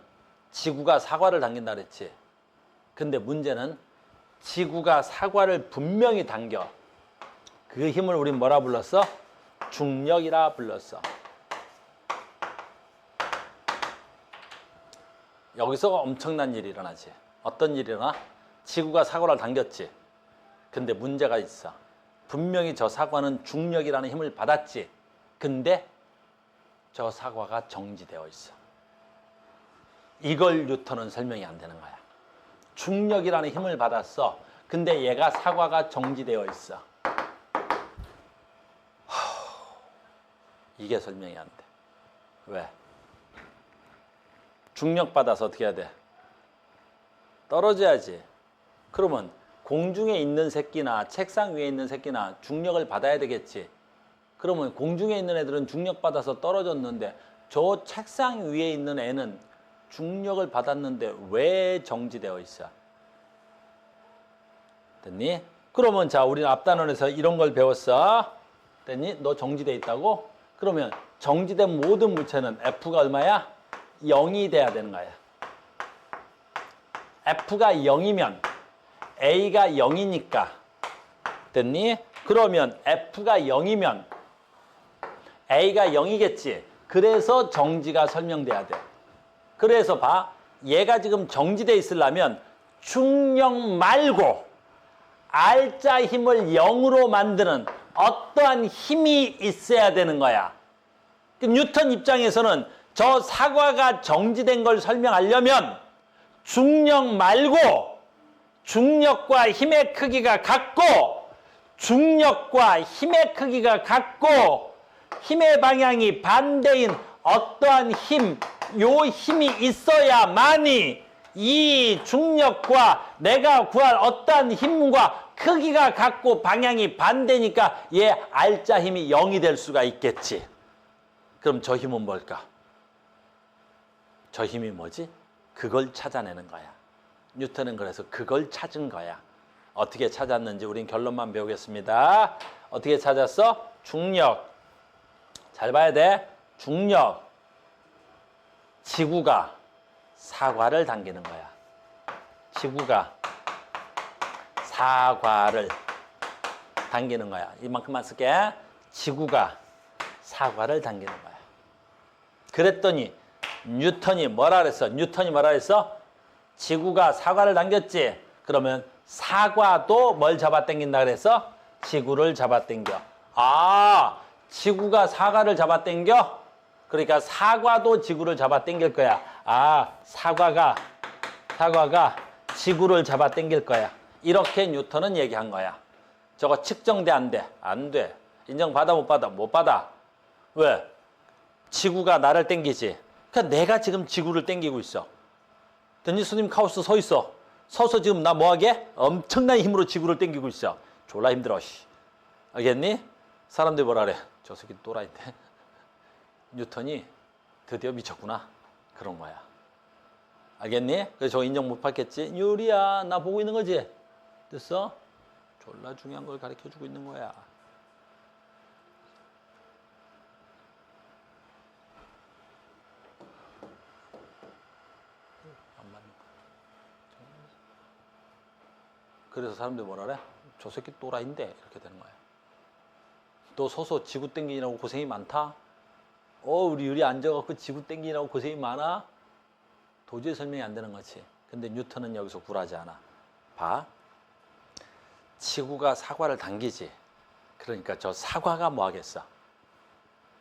지구가 사과를 당긴다 그랬지. 근데 문제는 지구가 사과를 분명히 당겨. 그 힘을 우린 뭐라 불렀어? 중력이라 불렀어. 여기서 엄청난 일이 일어나지. 어떤 일이 일어나? 지구가 사과를 당겼지. 근데 문제가 있어. 분명히 저 사과는 중력이라는 힘을 받았지. 근데 저 사과가 정지되어 있어. 이걸 뉴턴은 설명이 안 되는 거야. 중력이라는 힘을 받았어. 근데 얘가 사과가 정지되어 있어. 이게 설명이 안 돼. 왜? 중력 받아서 어떻게 해야 돼? 떨어져야지. 그러면 공중에 있는 새끼나 책상 위에 있는 새끼나 중력을 받아야 되겠지. 그러면 공중에 있는 애들은 중력 받아서 떨어졌는데 저 책상 위에 있는 애는 중력을 받았는데 왜 정지되어 있어? 됐니? 그러면 자, 우리는 앞단원에서 이런 걸 배웠어. 됐니? 너 정지되어 있다고? 그러면 정지된 모든 물체는 F가 얼마야? 0이 돼야 되는 거야. F가 0이면 A가 0이니까. 됐니? 그러면 F가 0이면 A가 0이겠지. 그래서 정지가 설명돼야 돼. 그래서 봐. 얘가 지금 정지돼 있으려면 중력 말고 R자 힘을 0으로 만드는 어떠한 힘이 있어야 되는 거야. 뉴턴 입장에서는 저 사과가 정지된 걸 설명하려면 중력 말고 중력과 힘의 크기가 같고 중력과 힘의 크기가 같고 힘의 방향이 반대인 어떠한 힘, 요 힘이 있어야만이 이 중력과 내가 구할 어떠한 힘과 크기가 같고 방향이 반대니까 얘 R자 힘이 0이 될 수가 있겠지. 그럼 저 힘은 뭘까? 저 힘이 뭐지? 그걸 찾아내는 거야. 뉴턴은 그래서 그걸 찾은 거야. 어떻게 찾았는지 우린 결론만 배우겠습니다. 어떻게 찾았어? 중력. 잘 봐야 돼. 중력. 지구가 사과를 당기는 거야. 지구가 사과를 당기는 거야. 이만큼만 쓸게. 지구가 사과를 당기는 거야. 그랬더니 뉴턴이 뭐라 그랬어? 뉴턴이 뭐라 그랬어? 지구가 사과를 당겼지. 그러면 사과도 뭘 잡아당긴다 그랬어? 지구를 잡아당겨. 아, 지구가 사과를 잡아당겨? 그러니까 사과도 지구를 잡아당길 거야. 아, 사과가 지구를 잡아당길 거야. 이렇게 뉴턴은 얘기한 거야. 저거 측정돼 안 돼? 안 돼. 인정받아 못 받아? 못 받아. 왜? 지구가 나를 당기지. 그러니까 내가 지금 지구를 당기고 있어. 데니스님 카우스 서 있어. 서서 지금 나 뭐하게? 엄청난 힘으로 지구를 당기고 있어. 졸라 힘들어. 씨. 알겠니? 사람들이 뭐라 그래? 저 새끼 또라이인데. 뉴턴이 드디어 미쳤구나. 그런 거야. 알겠니? 그래서 저 인정 못 받겠지? 유리야, 나 보고 있는 거지? 됐어? 졸라 중요한 걸 가르쳐주고 있는 거야. 그래서 사람들이 뭐라 그래? 저 새끼 또라이인데 이렇게 되는 거야. 너 서서 지구 땡기느라고 고생이 많다? 우리 유리 앉아갖고 지구 땡기느라고 고생이 많아? 도저히 설명이 안 되는 거지. 근데 뉴턴은 여기서 굴하지 않아. 봐. 지구가 사과를 당기지. 그러니까 저 사과가 뭐 하겠어?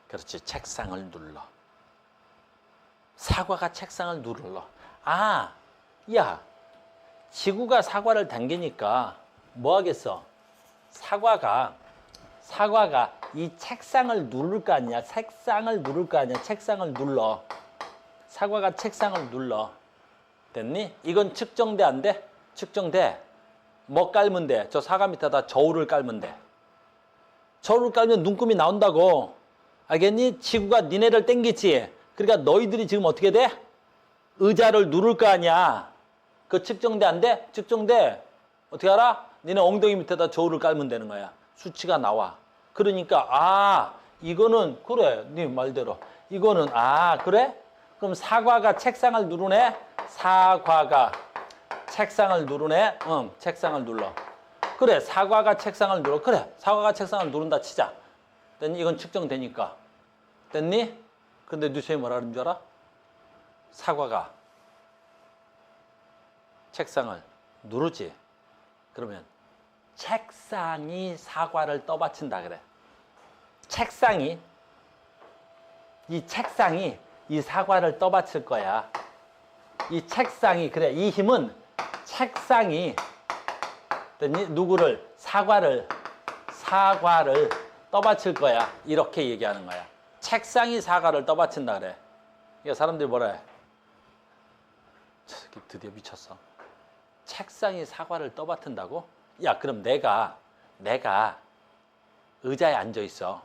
그렇지. 책상을 눌러. 사과가 책상을 눌러. 아, 야, 지구가 사과를 당기니까 뭐 하겠어? 사과가 이 책상을 누를 거 아니야? 책상을 누를 거 아니야? 책상을 눌러. 사과가 책상을 눌러. 됐니? 이건 측정돼 안 돼? 측정돼. 뭐 깔면 돼? 저 사과 밑에다 저울을 깔면 돼. 저울을 깔면 눈금이 나온다고. 알겠니? 지구가 니네를 땡기지. 그러니까 너희들이 지금 어떻게 돼? 의자를 누를 거 아니야. 그 측정돼 안 돼? 측정돼. 어떻게 알아? 니네 엉덩이 밑에다 저울을 깔면 되는 거야. 수치가 나와. 그러니까 이거는 그래. 네 말대로. 이거는 그래? 그럼 사과가 책상을 누르네? 사과가 책상을 누르네? 응, 책상을 눌러. 그래, 사과가 책상을 눌러. 그래, 사과가 책상을 누른다 치자. 됐니? 이건 측정되니까. 됐니? 근데 뉴턴이 뭐라 그러는 줄 알아? 사과가 책상을 누르지. 그러면 책상이 사과를 떠받친다 그래. 이 책상이 이 사과를 떠받칠 거야. 이 책상이, 그래, 이 힘은 책상이, 됐니? 누구를? 사과를 떠받칠 거야. 이렇게 얘기하는 거야. 책상이 사과를 떠받친다 그래. 그러니까 사람들이 뭐라 해? 저 새끼 드디어 미쳤어. 책상이 사과를 떠받든다고? 야, 그럼 내가 의자에 앉아 있어.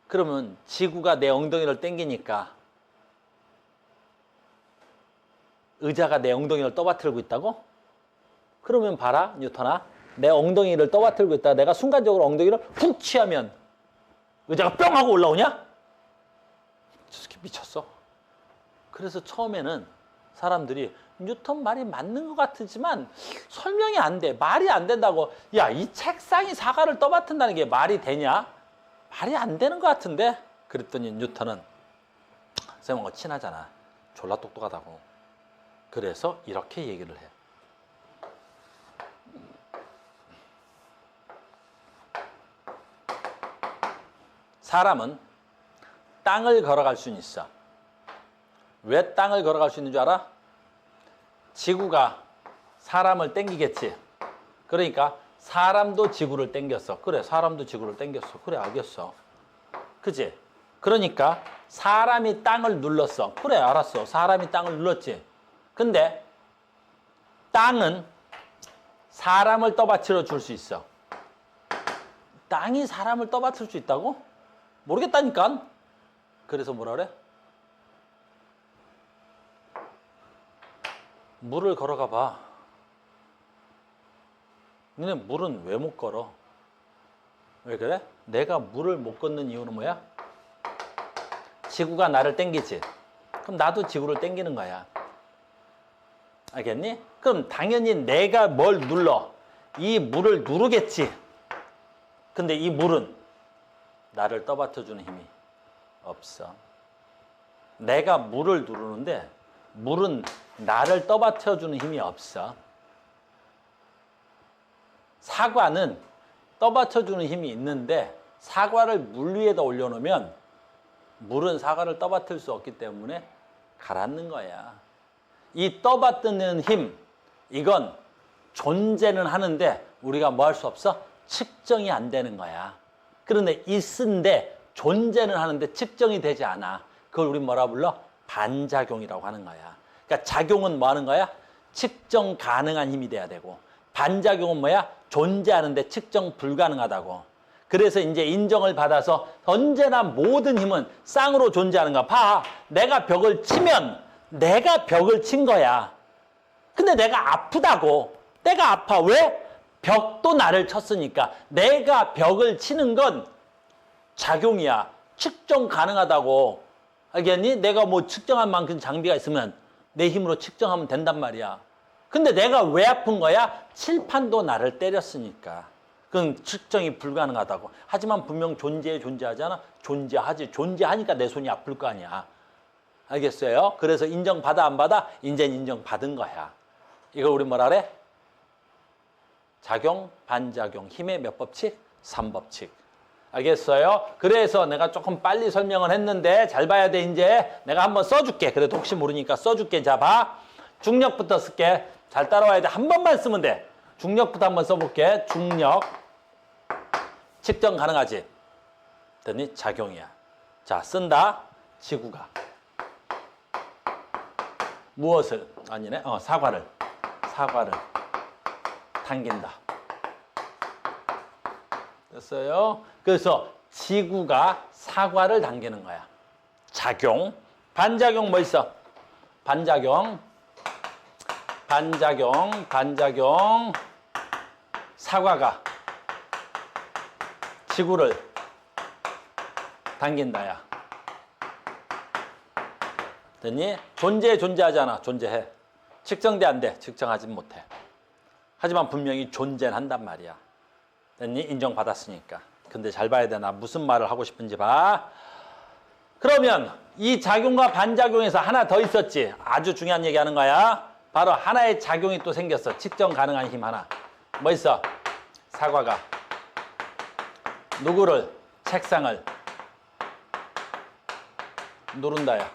그러면 지구가 내 엉덩이를 당기니까 의자가 내 엉덩이를 떠받들고 있다고? 그러면 봐라, 뉴턴아. 내 엉덩이를 떠받들고 있다가 내가 순간적으로 엉덩이를 훅 취하면 의자가 뿅 하고 올라오냐? 저 새끼 미쳤어. 그래서 처음에는 사람들이 뉴턴 말이 맞는 것 같지만 설명이 안 돼. 말이 안 된다고. 야, 이 책상이 사과를 떠받든다는 게 말이 되냐? 말이 안 되는 것 같은데? 그랬더니 뉴턴은 쌤하고 친하잖아. 졸라 똑똑하다고. 그래서 이렇게 얘기를 해. 사람은 땅을 걸어갈 수는 있어. 왜 땅을 걸어갈 수 있는 줄 알아? 지구가 사람을 땡기겠지. 그러니까 사람도 지구를 땡겼어. 그래, 사람도 지구를 땡겼어. 그래, 알겠어. 그지? 그러니까 사람이 땅을 눌렀어. 그래, 알았어. 사람이 땅을 눌렀지. 근데 땅은 사람을 떠받들어 줄 수 있어. 땅이 사람을 떠받들 수 있다고? 모르겠다니까. 그래서 뭐라 그래? 물을 걸어가 봐. 너네 물은 왜 못 걸어? 왜 그래? 내가 물을 못 걷는 이유는 뭐야? 지구가 나를 땡기지. 그럼 나도 지구를 땡기는 거야. 알겠니? 그럼 당연히 내가 뭘 눌러? 이 물을 누르겠지. 근데 이 물은 나를 떠받쳐주는 힘이 없어. 내가 물을 누르는데 물은 나를 떠받쳐주는 힘이 없어. 사과는 떠받쳐주는 힘이 있는데 사과를 물 위에다 올려놓으면 물은 사과를 떠받들 수 없기 때문에 가라앉는 거야. 이 떠받드는 힘, 이건 존재는 하는데 우리가 뭐 할 수 없어? 측정이 안 되는 거야. 그런데 있은데 존재는 하는데 측정이 되지 않아. 그걸 우리 뭐라 불러? 반작용이라고 하는 거야. 그러니까 작용은 뭐 하는 거야? 측정 가능한 힘이 돼야 되고, 반작용은 뭐야? 존재하는데 측정 불가능하다고. 그래서 이제 인정을 받아서 언제나 모든 힘은 쌍으로 존재하는 거야. 봐, 내가 벽을 치면 내가 벽을 친 거야. 근데 내가 아프다고. 내가 아파. 왜? 벽도 나를 쳤으니까. 내가 벽을 치는 건 작용이야. 측정 가능하다고. 알겠니? 내가 뭐 측정한 만큼 장비가 있으면 내 힘으로 측정하면 된단 말이야. 근데 내가 왜 아픈 거야? 칠판도 나를 때렸으니까. 그건 측정이 불가능하다고. 하지만 분명 존재하지 않아? 존재하지. 존재하니까 내 손이 아플 거 아니야. 알겠어요? 그래서 인정받아 안 받아? 이제 인정받은 거야. 이걸 우리 뭐라 그래? 작용, 반작용, 힘의 몇 법칙? 3법칙. 알겠어요? 그래서 내가 조금 빨리 설명을 했는데 잘 봐야 돼. 이제 내가 한번 써줄게. 그래도 혹시 모르니까 써줄게. 자, 봐. 중력부터 쓸게. 잘 따라와야 돼. 한 번만 쓰면 돼. 중력부터 한번 써볼게. 중력. 측정 가능하지? 그랬더니 작용이야. 자, 쓴다. 지구가. 무엇을? 아니네. 사과를 당긴다. 됐어요? 그래서 지구가 사과를 당기는 거야. 작용. 반작용 뭐 있어? 반작용. 사과가 지구를 당긴다야. 됐니? 존재하잖아. 존재해. 측정돼 안 돼? 측정하진 못해. 하지만 분명히 존재는 한단 말이야. 됐니? 인정받았으니까. 근데 잘 봐야 돼. 나 무슨 말을 하고 싶은지 봐. 그러면 이 작용과 반작용에서 하나 더 있었지. 아주 중요한 얘기 하는 거야. 바로 하나의 작용이 또 생겼어. 측정 가능한 힘 하나. 뭐 있어? 사과가 누구를? 책상을 누른다야.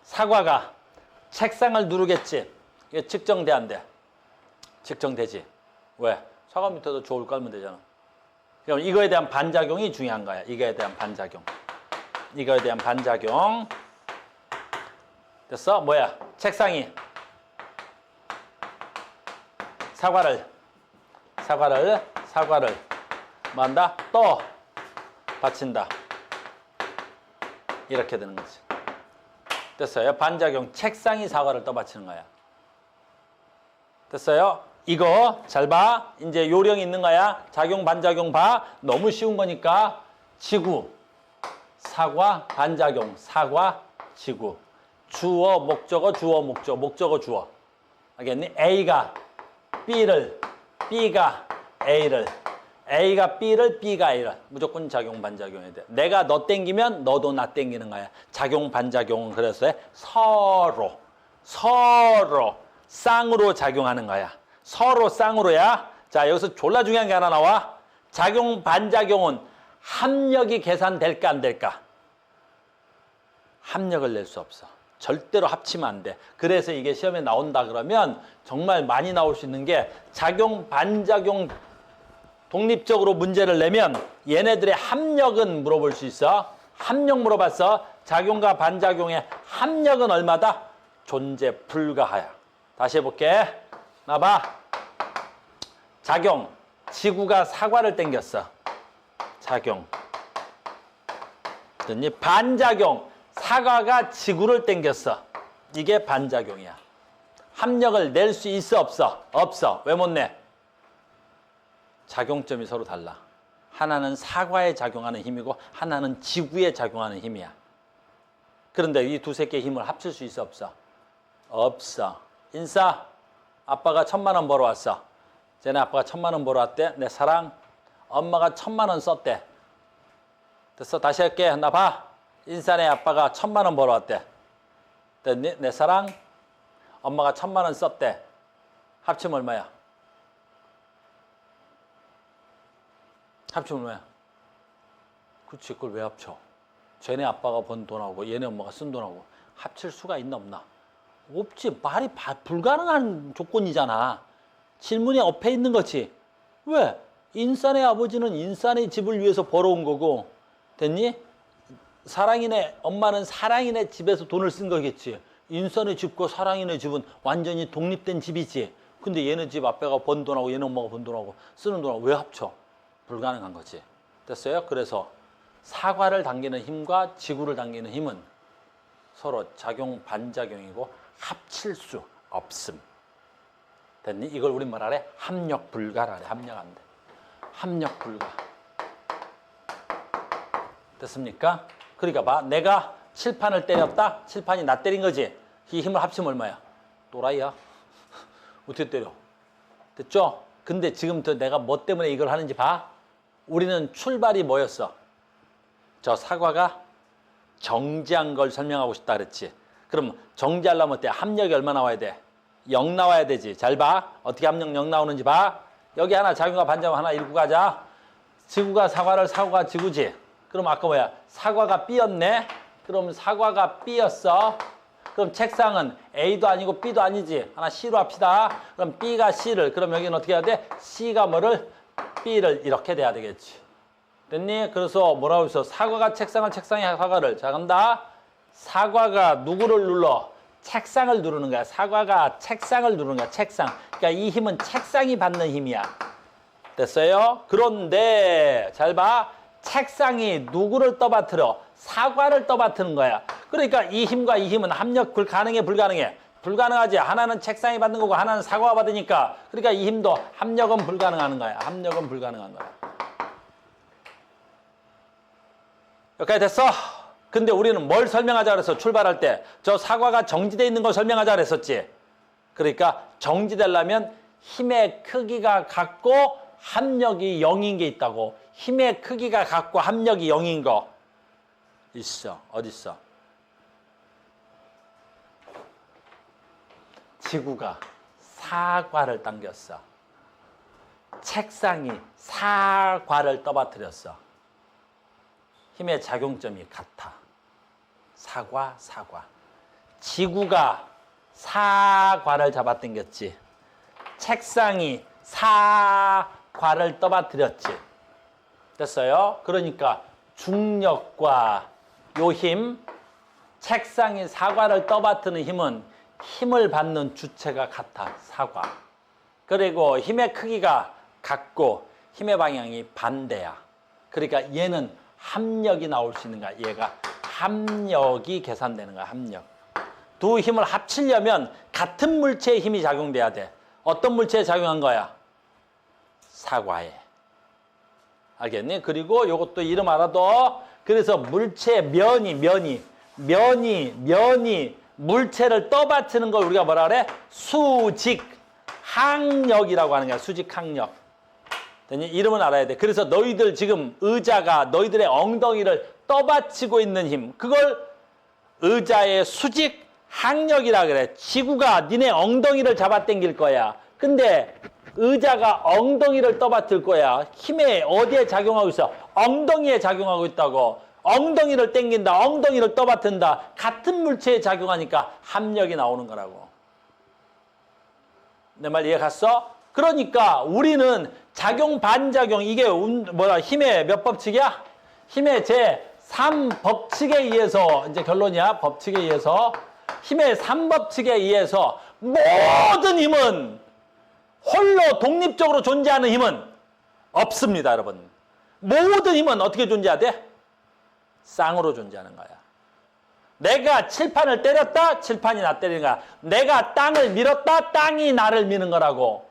사과가 책상을 누르겠지. 이게 측정돼 안 돼? 측정되지. 왜? 사과 밑에도 저울 깔면 되잖아. 그럼 이거에 대한 반작용이 중요한 거야. 이거에 대한 반작용. 됐어? 뭐야? 책상이 사과를 뭐 한다? 또 받친다. 이렇게 되는 거지. 됐어요? 반작용. 책상이 사과를 떠받치는 거야. 됐어요? 이거 잘 봐. 이제 요령이 있는 거야. 작용, 반작용 봐. 너무 쉬운 거니까 지구, 사과, 반작용, 사과, 지구. 주어, 목적어, 주어, 목적어, 주어. 알겠니? A가 B를, B가 A를, A가 B를, B가 A를. 무조건 작용, 반작용해야 돼. 내가 너 땡기면 너도 나 땡기는 거야. 작용, 반작용은 그래서 서로 쌍으로 작용하는 거야. 서로 쌍으로야. 자, 여기서 졸라 중요한 게 하나 나와. 작용, 반작용은 합력이 계산될까 안 될까? 합력을 낼 수 없어. 절대로 합치면 안 돼. 그래서 이게 시험에 나온다 그러면 정말 많이 나올 수 있는 게 작용, 반작용 독립적으로 문제를 내면 얘네들의 합력은 물어볼 수 있어. 합력 물어봤어. 작용과 반작용의 합력은 얼마다? 존재 불가하야. 다시 해볼게. 나봐. 작용. 지구가 사과를 땡겼어. 작용. 됐니? 반작용. 사과가 지구를 땡겼어. 이게 반작용이야. 합력을 낼 수 있어 없어? 없어. 왜 못 내? 작용점이 서로 달라. 하나는 사과에 작용하는 힘이고 하나는 지구에 작용하는 힘이야. 그런데 이 두세 개의 힘을 합칠 수 있어 없어? 없어. 인싸, 아빠가 1,000,000원 벌어왔어. 쟤네 아빠가 1,000,000원 벌어왔대. 내 사랑, 엄마가 1,000,000원 썼대. 됐어? 다시 할게. 나 봐. 인싸네 아빠가 1,000,000원 벌어왔대. 됐니? 내 사랑, 엄마가 1,000,000원 썼대. 합치면 얼마야? 합치면 얼마야? 그렇지. 그걸 왜 합쳐? 쟤네 아빠가 번 돈하고 얘네 엄마가 쓴 돈하고 합칠 수가 있나 없나? 없지. 말이 불가능한 조건이잖아. 질문이 앞에 있는 거지. 왜? 인싸네 아버지는 인싸네 집을 위해서 벌어온 거고, 됐니? 사랑이네 엄마는 사랑이네 집에서 돈을 쓴 거겠지. 인싸네 집과 사랑이네 집은 완전히 독립된 집이지. 근데 얘네 집 아빠가 번 돈하고 얘네 엄마가 번 돈하고 쓰는 돈하고 왜 합쳐? 불가능한 거지. 됐어요? 그래서 사과를 당기는 힘과 지구를 당기는 힘은 서로 작용, 반작용이고 합칠 수 없음. 됐니? 이걸 우리 뭐라 그래? 합력 불가라 그래. 합력 안 돼. 합력 불가. 됐습니까? 그러니까 봐. 내가 칠판을 때렸다. 칠판이 나 때린 거지. 이 힘을 합치면 얼마야? 또라이야. 어떻게 때려? 됐죠? 근데 지금부터 내가 뭐 때문에 이걸 하는지 봐. 우리는 출발이 뭐였어? 저 사과가 정지한 걸 설명하고 싶다 그랬지. 그럼 정지하려면 어때? 합력이 얼마 나와야 돼? 0 나와야 되지. 잘 봐. 어떻게 합력 0 나오는지 봐. 여기 하나 작용과 반작용 하나 읽고 가자. 지구가 사과를 사과가 지구지. 그럼 아까 뭐야? 사과가 B였네. 그럼 사과가 B였어. 그럼 책상은 A도 아니고 B도 아니지. 하나 C로 합시다. 그럼 B가 C를. 그럼 여기는 어떻게 해야 돼? C가 뭐를? B를 이렇게 돼야 되겠지. 됐니? 그래서 뭐라고 했어? 사과가 책상을, 책상이 사과를. 자, 간다. 사과가 누구를 눌러? 책상을 누르는 거야. 사과가 책상을 누르는 거야. 책상. 그러니까 이 힘은 책상이 받는 힘이야. 됐어요? 그런데 잘 봐. 책상이 누구를 떠받들어? 사과를 떠받드는 거야. 그러니까 이 힘과 이 힘은 합력 가능해, 불가능해? 불가능하지. 하나는 책상이 받는 거고 하나는 사과가 받으니까. 그러니까 이 힘도 합력은 불가능한 거야. 합력은 불가능한 거야. 여기까지 됐어? 근데 우리는 뭘 설명하자 그랬어? 출발할 때. 저 사과가 정지되어 있는 걸 설명하자 그랬었지. 그러니까 정지되려면 힘의 크기가 같고 합력이 0인 게 있다고. 힘의 크기가 같고 합력이 0인 거 있어. 어디 있어? 지구가 사과를 당겼어. 책상이 사과를 떠받들였어. 힘의 작용점이 같아. 사과. 지구가 사과를 잡아당겼지. 책상이 사과를 떠받들였지. 됐어요? 그러니까 중력과 요 힘, 책상이 사과를 떠받드는 힘은 힘을 받는 주체가 같아. 사과. 그리고 힘의 크기가 같고 힘의 방향이 반대야. 그러니까 얘는 합력이 나올 수 있는 거야. 얘가 합력이 계산되는 거야. 합력. 두 힘을 합치려면 같은 물체의 힘이 작용돼야 돼. 어떤 물체에 작용한 거야? 사과에. 알겠니? 그리고 이것도 이름 알아둬. 그래서 물체 면이 물체를 떠받치는 걸 우리가 뭐라 그래? 수직항력이라고 하는 거야. 수직항력. 됐니? 이름은 알아야 돼. 그래서 너희들 지금 의자가 너희들의 엉덩이를 떠받치고 있는 힘, 그걸 의자의 수직항력이라 그래. 지구가 니네 엉덩이를 잡아당길 거야. 근데 의자가 엉덩이를 떠받들 거야. 힘에 어디에 작용하고 있어? 엉덩이에 작용하고 있다고. 엉덩이를 당긴다. 엉덩이를 떠받든다. 같은 물체에 작용하니까 합력이 나오는 거라고. 내 말 이해 갔어? 그러니까 우리는 작용 반작용, 이게 힘의 몇 법칙이야? 힘의 제3법칙에 의해서, 이제 결론이야. 법칙에 의해서, 힘의 3법칙에 의해서 모든 힘은, 홀로 독립적으로 존재하는 힘은 없습니다, 여러분. 모든 힘은 어떻게 존재하대? 쌍으로 존재하는 거야. 내가 칠판을 때렸다, 칠판이 나 때리는 거야. 내가 땅을 밀었다, 땅이 나를 미는 거라고.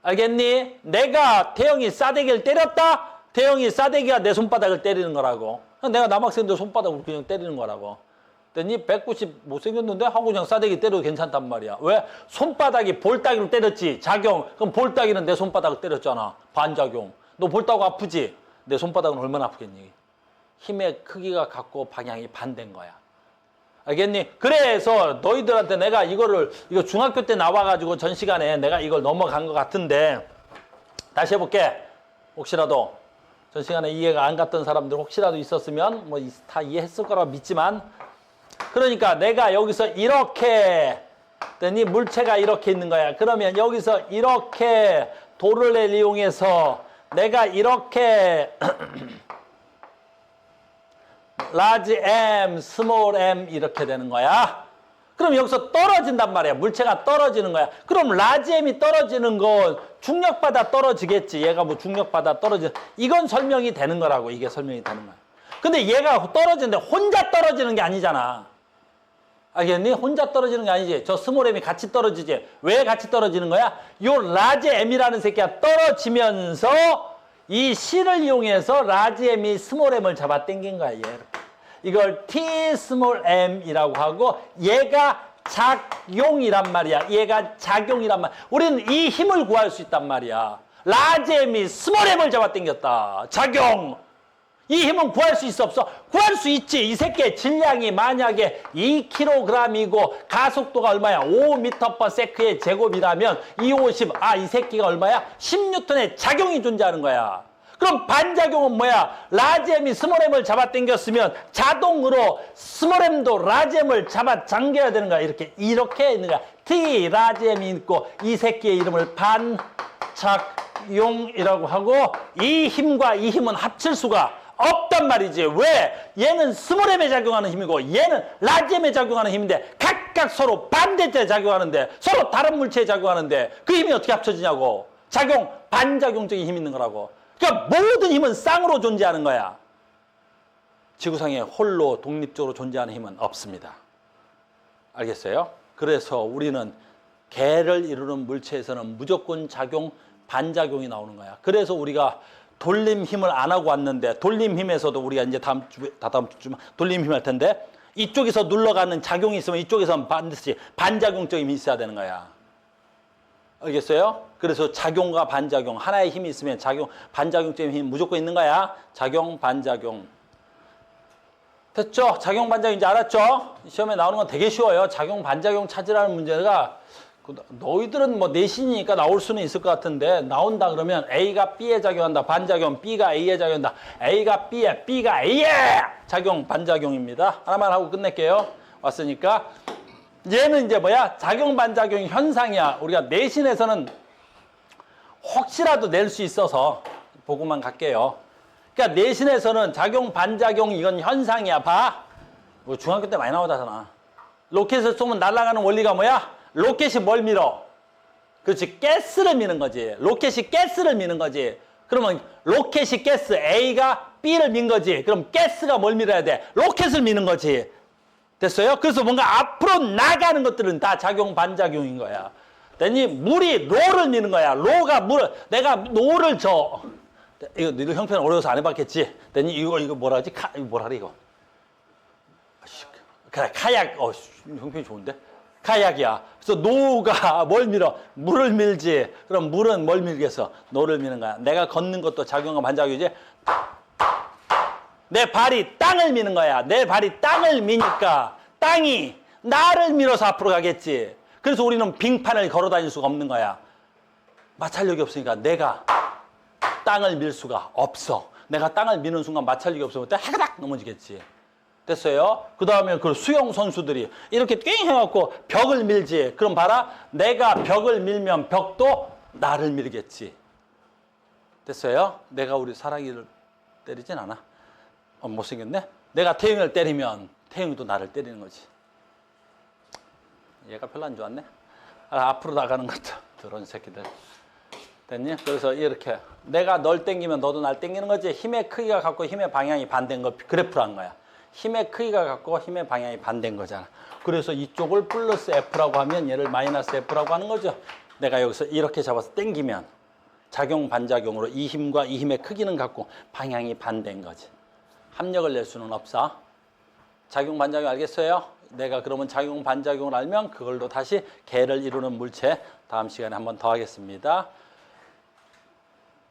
알겠니? 내가 태영이 싸대기를 때렸다, 태영이 싸대기가 내 손바닥을 때리는 거라고. 내가 남학생들 손바닥을 그냥 때리는 거라고. 니 190 못생겼는데 하고 그냥 싸대기 때려도 괜찮단 말이야. 왜? 손바닥이 볼따기로 때렸지. 작용. 그럼 볼따기는 내 손바닥을 때렸잖아. 반작용. 너 볼따고 아프지? 내 손바닥은 얼마나 아프겠니? 힘의 크기가 같고 방향이 반대인 거야. 알겠니? 그래서 너희들한테 내가 이거 중학교 때 나와가지고 전 시간에 내가 이걸 넘어간 것 같은데 다시 해볼게. 혹시라도 전 시간에 이해가 안 갔던 사람들 혹시라도 있었으면 뭐 다 이해했을 거라고 믿지만, 그러니까 내가 여기서 이렇게 했더니 물체가 이렇게 있는 거야. 그러면 여기서 이렇게 도를 이용해서 내가 이렇게 large m, small m 이렇게 되는 거야. 그럼 여기서 떨어진단 말이야. 물체가 떨어지는 거야. 그럼 large m이 떨어지는 건 중력받아 떨어지겠지. 얘가 뭐 중력받아 떨어지는, 이건 설명이 되는 거라고. 이게 설명이 되는 거야. 근데 얘가 떨어지는데 혼자 떨어지는 게 아니잖아. 알겠니? 혼자 떨어지는 게 아니지. 저 스몰 m이 같이 떨어지지. 왜 같이 떨어지는 거야? 요 large m이라는 새끼가 떨어지면서 이 C를 이용해서 large m이 스몰 m을 잡아 당긴 거야. 얘. 이걸 T 스몰 m이라고 하고, 얘가 작용이란 말이야. 얘가 작용이란 말이야. 우리는 이 힘을 구할 수 있단 말이야. large m이 스몰 m을 잡아 당겼다. 작용. 이 힘은 구할 수 있어 없어? 구할 수 있지. 이 새끼의 질량이 만약에 2kg이고 가속도가 얼마야? 5m/s의 제곱이라면 250, 이 새끼가 얼마야? 10N의 작용이 존재하는 거야. 그럼 반작용은 뭐야? 라지엠이 스몰엠을 잡아당겼으면 자동으로 스몰엠도 라지엠을 잡아당겨야 되는 거야. 이렇게 있는 거야. T 라지엠이 있고 이 새끼의 이름을 반작용이라고 하고 이 힘과 이 힘은 합칠 수가 없단 말이지. 왜? 얘는 스몰엠에 작용하는 힘이고 얘는 라지엠에 작용하는 힘인데 각각 서로 반대쪽에 작용하는데 서로 다른 물체에 작용하는데 그 힘이 어떻게 합쳐지냐고. 반작용적인 힘이 있는 거라고. 그러니까 모든 힘은 쌍으로 존재하는 거야. 지구상에 홀로 독립적으로 존재하는 힘은 없습니다. 알겠어요? 그래서 우리는 개를 이루는 물체에서는 무조건 반작용이 나오는 거야. 그래서 우리가 돌림 힘을 안 하고 왔는데 돌림 힘에서도 우리가 이제 다음 주쯤 돌림 힘 할 텐데 이쪽에서 눌러가는 작용이 있으면 이쪽에서는 반드시 반작용적인 힘이 있어야 되는 거야. 알겠어요? 그래서 작용과 반작용 하나의 힘이 있으면 반작용적인 힘이 무조건 있는 거야. 작용, 반작용. 됐죠? 작용, 반작용 이제 알았죠? 시험에 나오는 건 되게 쉬워요. 작용, 반작용 찾으라는 문제가 너희들은 뭐 내신이니까 나올 수는 있을 것 같은데 나온다 그러면 A가 B에 작용한다. 반작용. B가 A에 작용한다. A가 B에, B가 A에 작용, 반작용입니다. 하나만 하고 끝낼게요. 왔으니까. 얘는 이제 뭐야? 작용, 반작용 현상이야. 우리가 내신에서는 혹시라도 낼 수 있어서 보고만 갈게요. 그러니까 내신에서는 작용, 반작용 이건 현상이야. 봐. 뭐 중학교 때 많이 나오잖아. 로켓을 쏘면 날아가는 원리가 뭐야? 로켓이 뭘 밀어? 그렇지. 가스를 미는 거지. 로켓이 가스를 미는 거지. 그러면 로켓이 가스, A가 B를 민 거지. 그럼 가스가 뭘 밀어야 돼? 로켓을 미는 거지. 됐어요? 그래서 뭔가 앞으로 나가는 것들은 다 작용, 반작용인 거야. 됐니? 물이 로를 미는 거야. 로가 내가 노를 줘. 이거 너희들 형편 어려워서 안 해봤겠지? 됐니? 이거 뭐라 하지? 이거 뭐라 그래, 이거? 그래, 카약. 형편이 좋은데? 카약이야. 그래서 노가 뭘 밀어? 물을 밀지. 그럼 물은 뭘 밀겠어? 노를 미는 거야. 내가 걷는 것도 작용과 반작용이지? 내 발이 땅을 미는 거야. 내 발이 땅을 미니까 땅이 나를 밀어서 앞으로 가겠지. 그래서 우리는 빙판을 걸어 다닐 수가 없는 거야. 마찰력이 없으니까 내가 땅을 밀 수가 없어. 내가 땅을 미는 순간 마찰력이 없으면 하가닥 넘어지겠지. 됐어요? 그 다음에 그 수영 선수들이 이렇게 띵 해갖고 벽을 밀지. 그럼 봐라. 내가 벽을 밀면 벽도 나를 밀겠지. 됐어요? 내가 우리 사랑이를 때리진 않아. 못생겼네? 내가 태영이를 때리면 태영이도 나를 때리는 거지. 얘가 별로 안 좋았네? 앞으로 나가는 것도 더러운 새끼들. 됐니? 그래서 이렇게 내가 널 땡기면 너도 날 땡기는 거지. 힘의 크기가 같고 힘의 방향이 반대인 거 그래프로 한 거야. 힘의 크기가 같고 힘의 방향이 반대인 거잖아. 그래서 이쪽을 플러스 F라고 하면 얘를 마이너스 F라고 하는 거죠. 내가 여기서 이렇게 잡아서 땡기면 작용, 반작용으로 이 힘과 이 힘의 크기는 같고 방향이 반대인 거지. 합력을 낼 수는 없어. 작용, 반작용 알겠어요? 내가 그러면 작용, 반작용을 알면 그걸로 다시 개를 이루는 물체 다음 시간에 한 번 더 하겠습니다.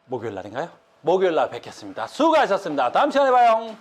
목요일 날인가요? 목요일 날 뵙겠습니다. 수고하셨습니다. 다음 시간에 봐요.